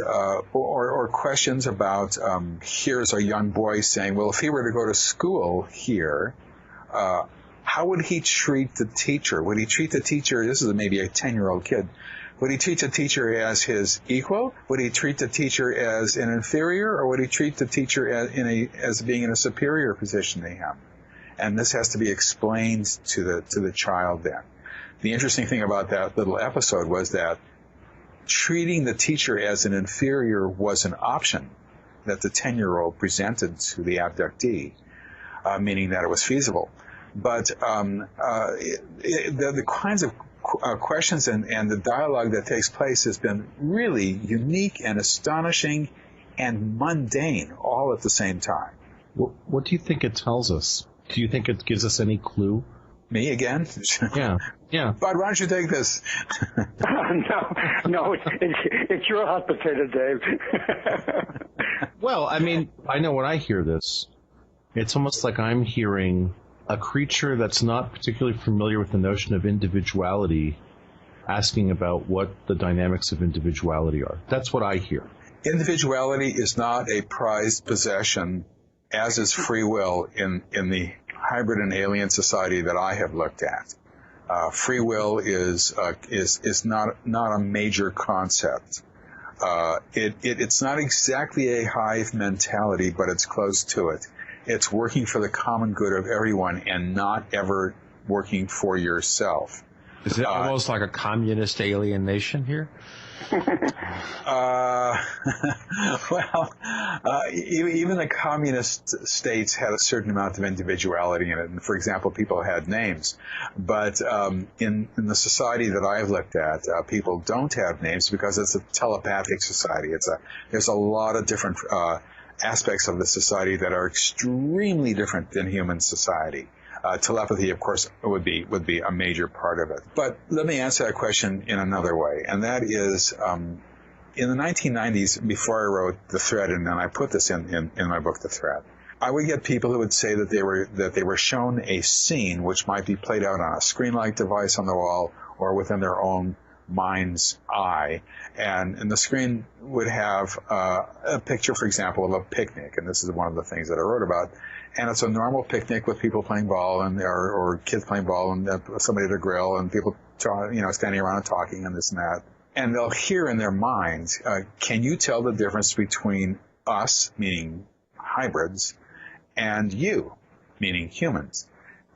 or questions about, here's a young boy saying, well, if he were to go to school here, how would he treat the teacher? Would he treat the teacher, this is maybe a 10-year-old kid, Would he treat the teacher as his equal? Would he treat the teacher as an inferior, or would he treat the teacher as being in a superior position to him? And this has to be explained to the child then. The interesting thing about that little episode was that treating the teacher as an inferior was an option that the 10-year-old presented to the abductee, meaning that it was feasible. But the kinds of questions and the dialogue that takes place has been really unique and astonishing and mundane all at the same time. What do you think it tells us? Do you think it gives us any clue? Me again? Yeah. Bud, why don't you take this? No, it's your hot potato, Dave. Well, I mean, I know when I hear this, it's almost like I'm hearing a creature that's not particularly familiar with the notion of individuality asking about what the dynamics of individuality are. That's what I hear. Individuality is not a prized possession, as is free will in the hybrid and alien society that I have looked at. Free will is not a major concept. It's not exactly a hive mentality, but it's close to it. It's working for the common good of everyone and not ever working for yourself. Is it almost like a communist alien nation here? Even the communist states had a certain amount of individuality in it. And for example, people had names. But in the society that I've looked at, people don't have names because it's a telepathic society. There's a lot of different aspects of the society that are extremely different than human society. Telepathy, of course, would be a major part of it. But let me answer that question in another way, and that is, in the 1990s, before I wrote The Thread, and then I put this in my book, The Thread, I would get people who would say that they were shown a scene which might be played out on a screen-like device on the wall or within their own mind's eye, and the screen would have a picture, for example, of a picnic, and this is one of the things that I wrote about. And it's a normal picnic with people playing ball or kids playing ball and somebody at a grill and people standing around and talking and this and that. And they'll hear in their minds, can you tell the difference between us, meaning hybrids, and you, meaning humans?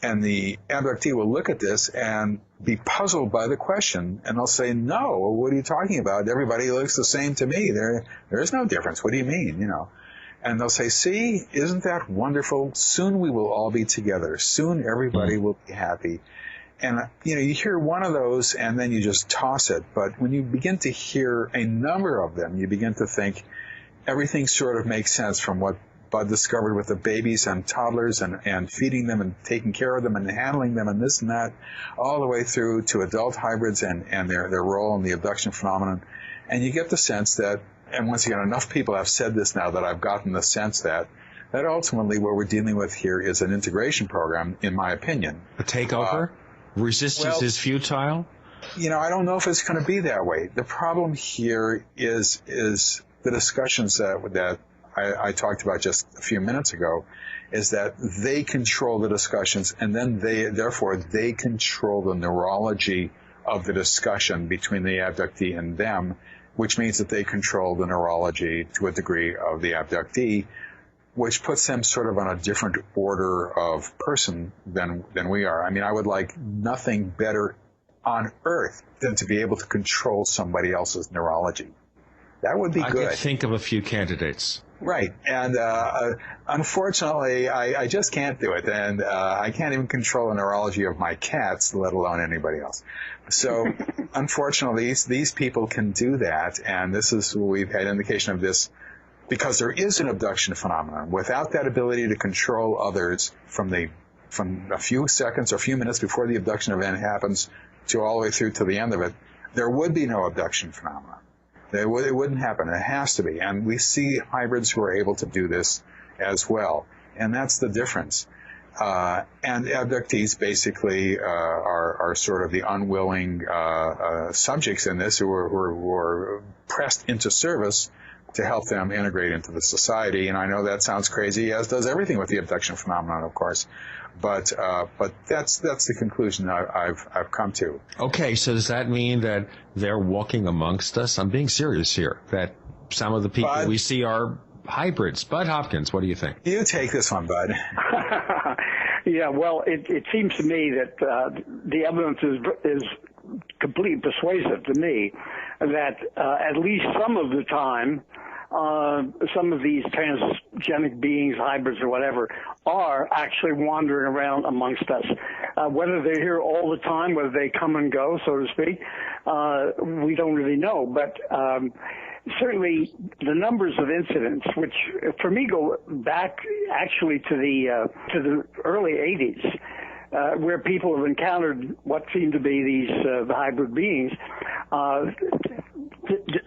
And the abductee will look at this and be puzzled by the question, and they'll say, no, what are you talking about? Everybody looks the same to me. There is no difference. What do you mean, And they'll say, see, isn't that wonderful? Soon we will all be together. Soon everybody will be happy. And, you hear one of those and then you just toss it. But when you begin to hear a number of them, you begin to think everything sort of makes sense, from what Bud discovered with the babies and toddlers and feeding them and taking care of them and handling them and this and that, all the way through to adult hybrids and their role in the abduction phenomenon. And you get the sense that, and once again, enough people have said this now that I've gotten the sense that ultimately what we're dealing with here is an integration program, in my opinion. A takeover? Resistance is futile? I don't know if it's going to be that way. The problem here is the discussions that I talked about just a few minutes ago, is that they control the discussions, and then therefore they control the neurology of the discussion between the abductee and them, which means that they control the neurology to a degree of the abductee, which puts them sort of on a different order of person than we are. I mean, I would like nothing better on earth than to be able to control somebody else's neurology. That would be good. I could think of a few candidates. Right. And unfortunately, I just can't do it. And I can't even control the neurology of my cats, let alone anybody else. So unfortunately, these people can do that. And we've had indication of this because there is an abduction phenomenon. Without that ability to control others from a few seconds or a few minutes before the abduction event happens to all the way through to the end of it, there would be no abduction phenomenon. It wouldn't happen. It has to be. And we see hybrids who are able to do this as well. And that's the difference. And abductees basically are sort of the unwilling subjects in this who are pressed into service help them integrate into the society. And I know that sounds crazy, as does everything with the abduction phenomenon, of course. But that's the conclusion I've come to. Okay, so does that mean that they're walking amongst us? I'm being serious here. That some of the people we see are hybrids. Bud Hopkins, what do you think? You take this one, Bud. Yeah, well, it seems to me that the evidence is completely persuasive to me that at least some of the time, some of these transgenic beings, hybrids or whatever, are actually wandering around amongst us. Whether they're here all the time, whether they come and go, so to speak, we don't really know. But certainly the numbers of incidents, which for me go back actually to the early 80s, where people have encountered what seem to be these hybrid beings,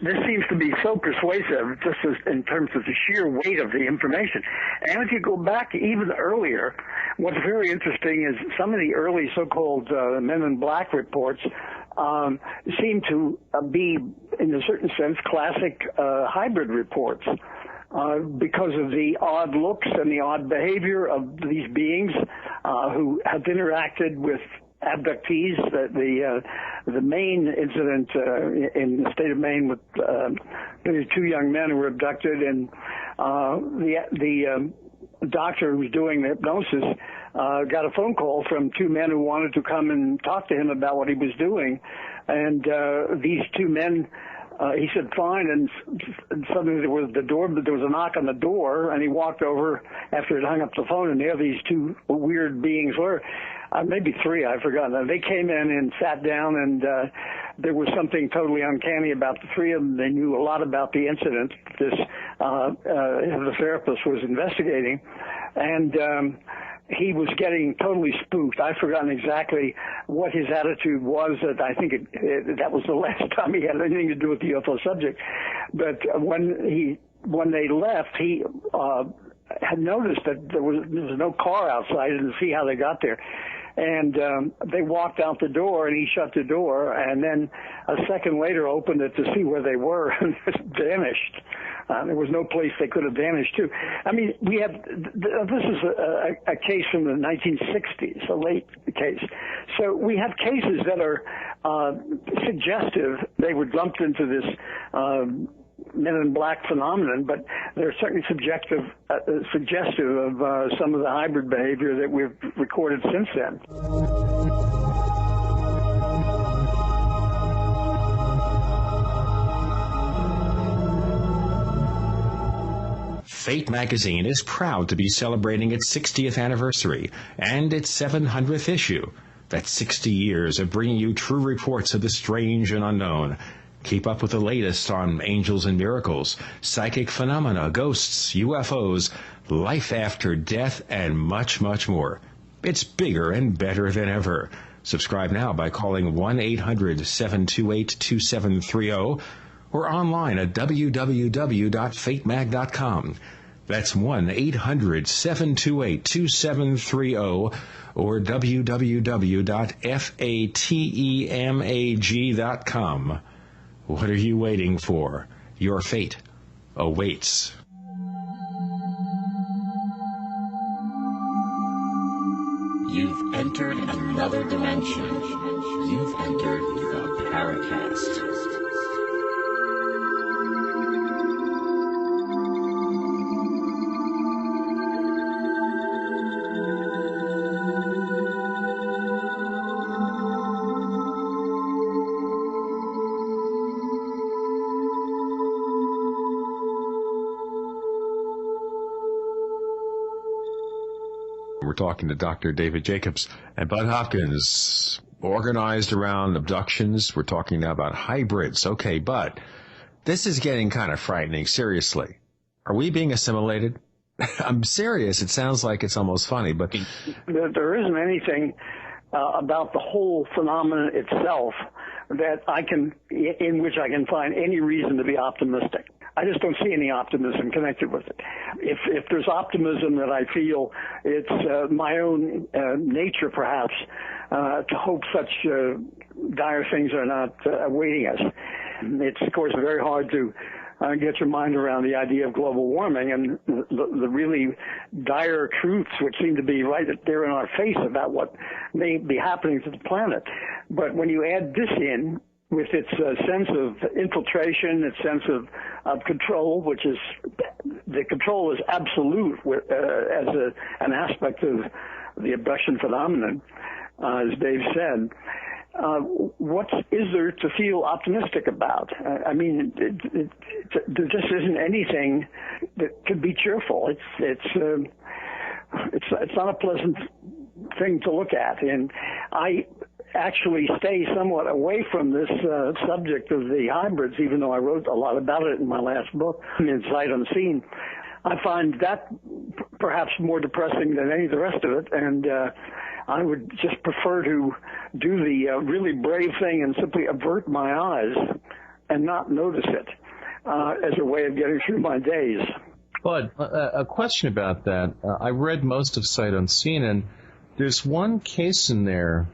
this seems to be so persuasive, just as in terms of the sheer weight of the information. And if you go back even earlier, what's very interesting is some of the early so-called Men in Black reports seem to be, in a certain sense, classic hybrid reports. Because of the odd looks and the odd behavior of these beings who have interacted with abductees. The main incident in the state of Maine with two young men who were abducted, and the doctor who was doing the hypnosis got a phone call from two men who wanted to come and talk to him about what he was doing, and these two men. He said, fine, and suddenly there was a knock on the door, and he walked over after he'd hung up the phone, and there these two weird beings were, maybe three, I've forgotten. They came in and sat down, and there was something totally uncanny about the three of them. They knew a lot about the incident the therapist was investigating, and he was getting totally spooked. I've forgotten exactly what his attitude was. That I think that was the last time he had anything to do with the UFO subject. But when they left, he had noticed that there was no car outside. He didn't see how they got there. And they walked out the door, and he shut the door, and then a second later opened it to see where they were, and vanished. There was no place they could have vanished to. I mean, we have this is a case from the 1960s, a late case. So we have cases that are suggestive. They were lumped into this Men in Black phenomenon, but they're certainly suggestive of some of the hybrid behavior that we've recorded since then. Fate magazine is proud to be celebrating its 60th anniversary and its 700th issue. That's 60 years of bringing you true reports of the strange and unknown. Keep up with the latest on angels and miracles, psychic phenomena, ghosts, UFOs, life after death, and much, much more. It's bigger and better than ever. Subscribe now by calling 1-800-728-2730 or online at www.fatemag.com. That's 1-800-728-2730 or www.fatemag.com. What are you waiting for? Your fate awaits. You've entered another dimension. You've entered the Paracast. We're talking to Dr. David Jacobs and Bud Hopkins, organized around abductions. We're talking now about hybrids. Okay, Bud, this is getting kind of frightening. Seriously. Are we being assimilated? I'm serious. It sounds like it's almost funny, but there isn't anything about the whole phenomenon itself that in which I can find any reason to be optimistic. I just don't see any optimism connected with it. If there's optimism that I feel, it's my own nature, perhaps, to hope such dire things are not awaiting us. It's, of course, very hard to get your mind around the idea of global warming and the really dire truths which seem to be right there in our face about what may be happening to the planet. But when you add this in with its sense of infiltration, its sense of control, which is, the control is absolute as an aspect of the abduction phenomenon, as Dave said, what is there to feel optimistic about? I mean, there just isn't anything that could be cheerful. It's not a pleasant thing to look at, and I actually stay somewhat away from this subject of the hybrids, even though I wrote a lot about it in my last book, Sight Unseen. I find that perhaps more depressing than any of the rest of it, and I would just prefer to do the really brave thing and simply avert my eyes and not notice it as a way of getting through my days. Bud, a question about that. I read most of Sight Unseen, and there's one case in there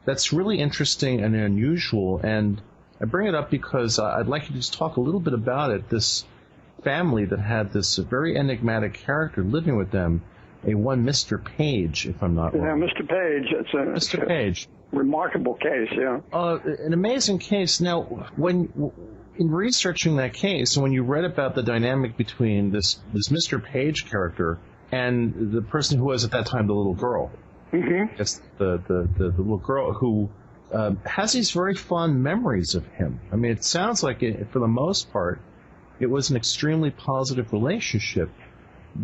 that's really interesting and unusual, and I bring it up because I'd like you to just talk a little bit about it. This family that had this very enigmatic character living with them, one Mr. Page, if I'm not wrong. Yeah, Mr. Page. It's Mr. Page. Remarkable case, yeah. An amazing case. Now, in researching that case, when you read about the dynamic between this Mr. Page character and the person who was at that time the little girl, it's the little girl who has these very fond memories of him. I mean, it sounds like, for the most part, it was an extremely positive relationship.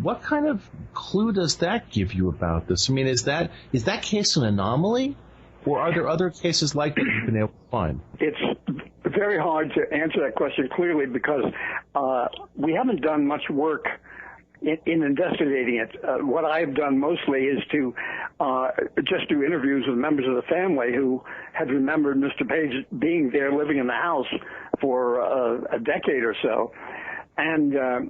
What kind of clue does that give you about this? I mean, is that case an anomaly, or are there other cases like that you've been able to find? It's very hard to answer that question clearly because we haven't done much work in investigating it. What I've done mostly is to just do interviews with members of the family who had remembered Mr. Page being there living in the house for a decade or so. And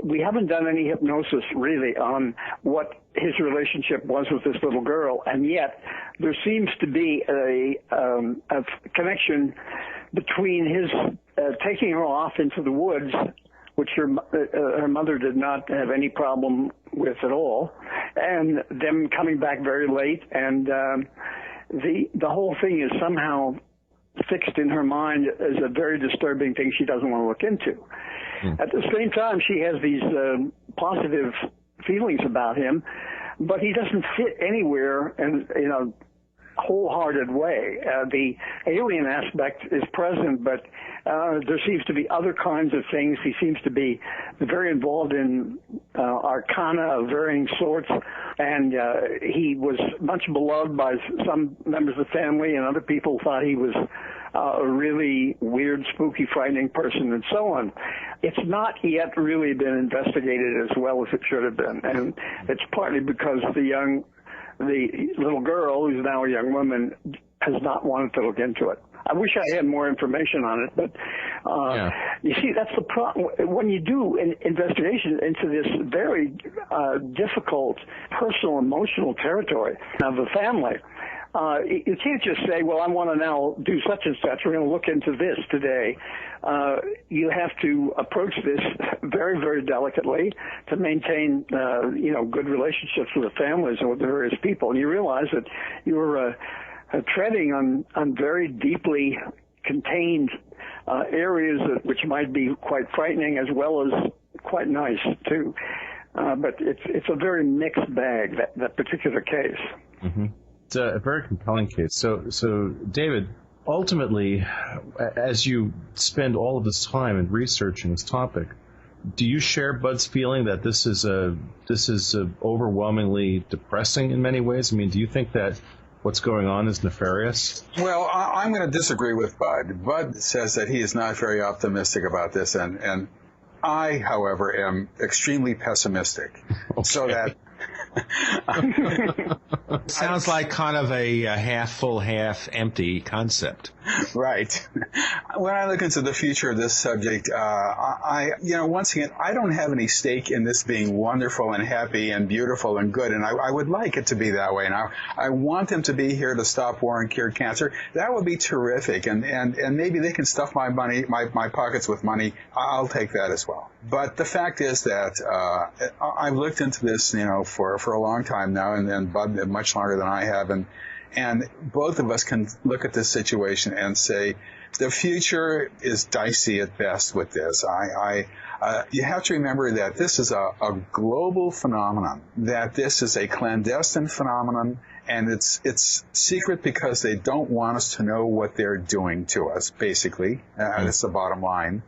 we haven't done any hypnosis really on what his relationship was with this little girl, and yet there seems to be a connection between his taking her off into the woods, which her mother did not have any problem with at all, and them coming back very late, and the whole thing is somehow fixed in her mind as a very disturbing thing she doesn't want to look into. At the same time, she has these positive feelings about him, but he doesn't fit anywhere in a wholehearted way. The alien aspect is present, but there seems to be other kinds of things. He seems to be very involved in arcana of varying sorts, and he was much beloved by some members of the family, and other people thought he was a really weird, spooky, frightening person, and so on. It's not yet really been investigated as well as it should have been, and it's partly because the little girl, who's now a young woman, has not wanted to look into it. I wish I had more information on it, but you see, that's the problem. When you do an investigation into this very difficult personal, emotional territory of the family, you can't just say, well, I want to now do such and such. We're going to look into this today. You have to approach this very, very delicately to maintain, good relationships with the families and with the various people. And you realize that you're treading on very deeply contained areas which might be quite frightening as well as quite nice, too. But it's a very mixed bag, that particular case. Mm-hmm. It's a very compelling case. So David, ultimately, as you spend all of this time in researching this topic, do you share Bud's feeling that this is overwhelmingly depressing in many ways? I mean, do you think that what's going on is nefarious? Well, I'm going to disagree with Bud. Bud says that he is not very optimistic about this, and I, however, am extremely pessimistic. Okay. So that Sounds like kind of a half full, half empty concept. Right. When I look into the future of this subject, once again, I don't have any stake in this being wonderful and happy and beautiful and good, and I would like it to be that way. And I want them to be here to stop war and cure cancer. That would be terrific, and maybe they can stuff my money, my pockets with money. I'll take that as well. But the fact is that I've looked into this, for a long time now, and Bud much longer than I have, and both of us can look at this situation and say the future is dicey at best with this. You have to remember that this is a global phenomenon, that this is a clandestine phenomenon, and it's secret because they don't want us to know what they're doing to us, basically. That's the bottom line.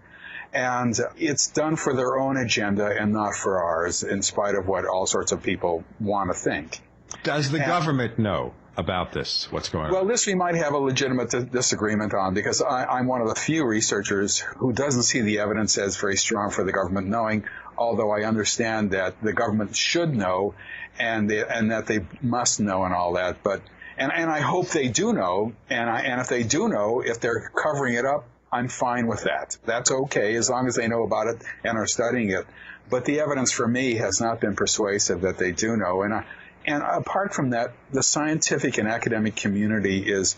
And it's done for their own agenda and not for ours, in spite of what all sorts of people want to think. Does the government know about this, what's going on? Well, this we might have a legitimate disagreement on, because I'm one of the few researchers who doesn't see the evidence as very strong for the government knowing, although I understand that the government should know and that they must know and all that. But and I hope they do know, and if they do know, if they're covering it up, I'm fine with that. That's okay, as long as they know about it and are studying it. But the evidence for me has not been persuasive that they do know. And apart from that, the scientific and academic community is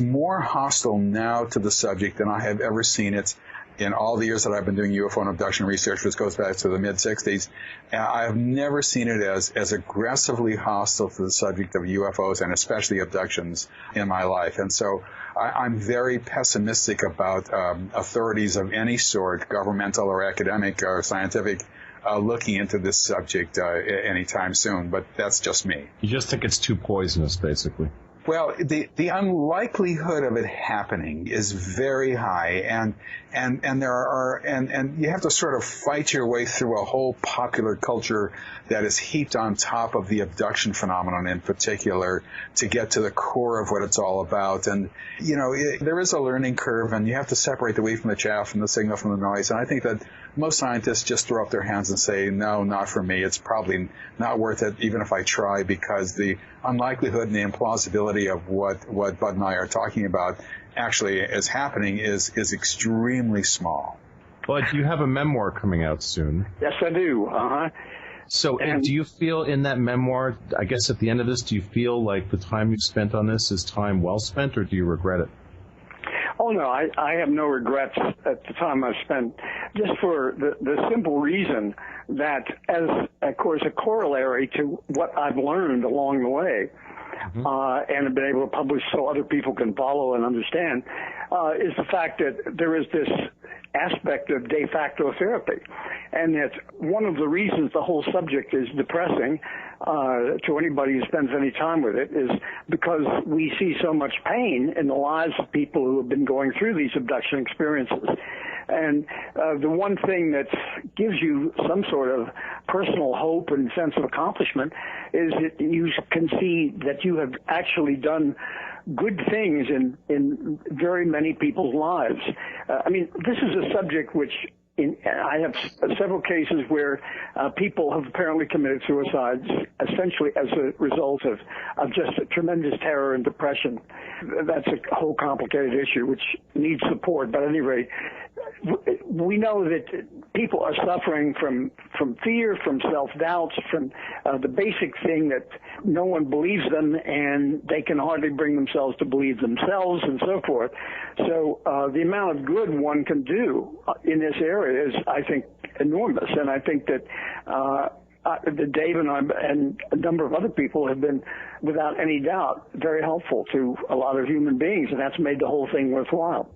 more hostile now to the subject than I have ever seen it in all the years that I've been doing UFO and abduction research, which goes back to the mid-'60s. I have never seen it as aggressively hostile to the subject of UFOs and especially abductions in my life. And so I'm very pessimistic about authorities of any sort, governmental or academic or scientific, looking into this subject anytime soon, but that's just me. You just think it's too poisonous, basically. Well, the unlikelihood of it happening is very high, and you have to sort of fight your way through a whole popular culture that is heaped on top of the abduction phenomenon in particular to get to the core of what it's all about. And there is a learning curve, and you have to separate the wheat from the chaff and the signal from the noise. And I think that most scientists just throw up their hands and say, no, not for me. It's probably not worth it, even if I try, because the unlikelihood and the implausibility of what Bud and I are talking about actually is happening is extremely small. Bud, you have a memoir coming out soon. Yes, I do. So do you feel in that memoir, I guess at the end of this, do you feel like the time you've spent on this is time well spent, or do you regret it? Oh, no, I have no regrets at the time I've spent, just for the simple reason that, as, of course, a corollary to what I've learned along the way, and have been able to publish so other people can follow and understand, is the fact that there is this aspect of de facto therapy. And that one of the reasons the whole subject is depressing to anybody who spends any time with it is because we see so much pain in the lives of people who have been going through these abduction experiences. And the one thing that gives you some sort of personal hope and sense of accomplishment is that you can see that you have actually done good things in very many people's lives. I mean, this is a subject which I have several cases where people have apparently committed suicides essentially as a result of just a tremendous terror and depression. That's a whole complicated issue which needs support. But at any rate, we know that people are suffering from fear, from self-doubts, from the basic thing that no one believes them and they can hardly bring themselves to believe themselves and so forth. So the amount of good one can do in this area is, I think, enormous. And I think that Dave and I and a number of other people have been, without any doubt, very helpful to a lot of human beings, and that's made the whole thing worthwhile.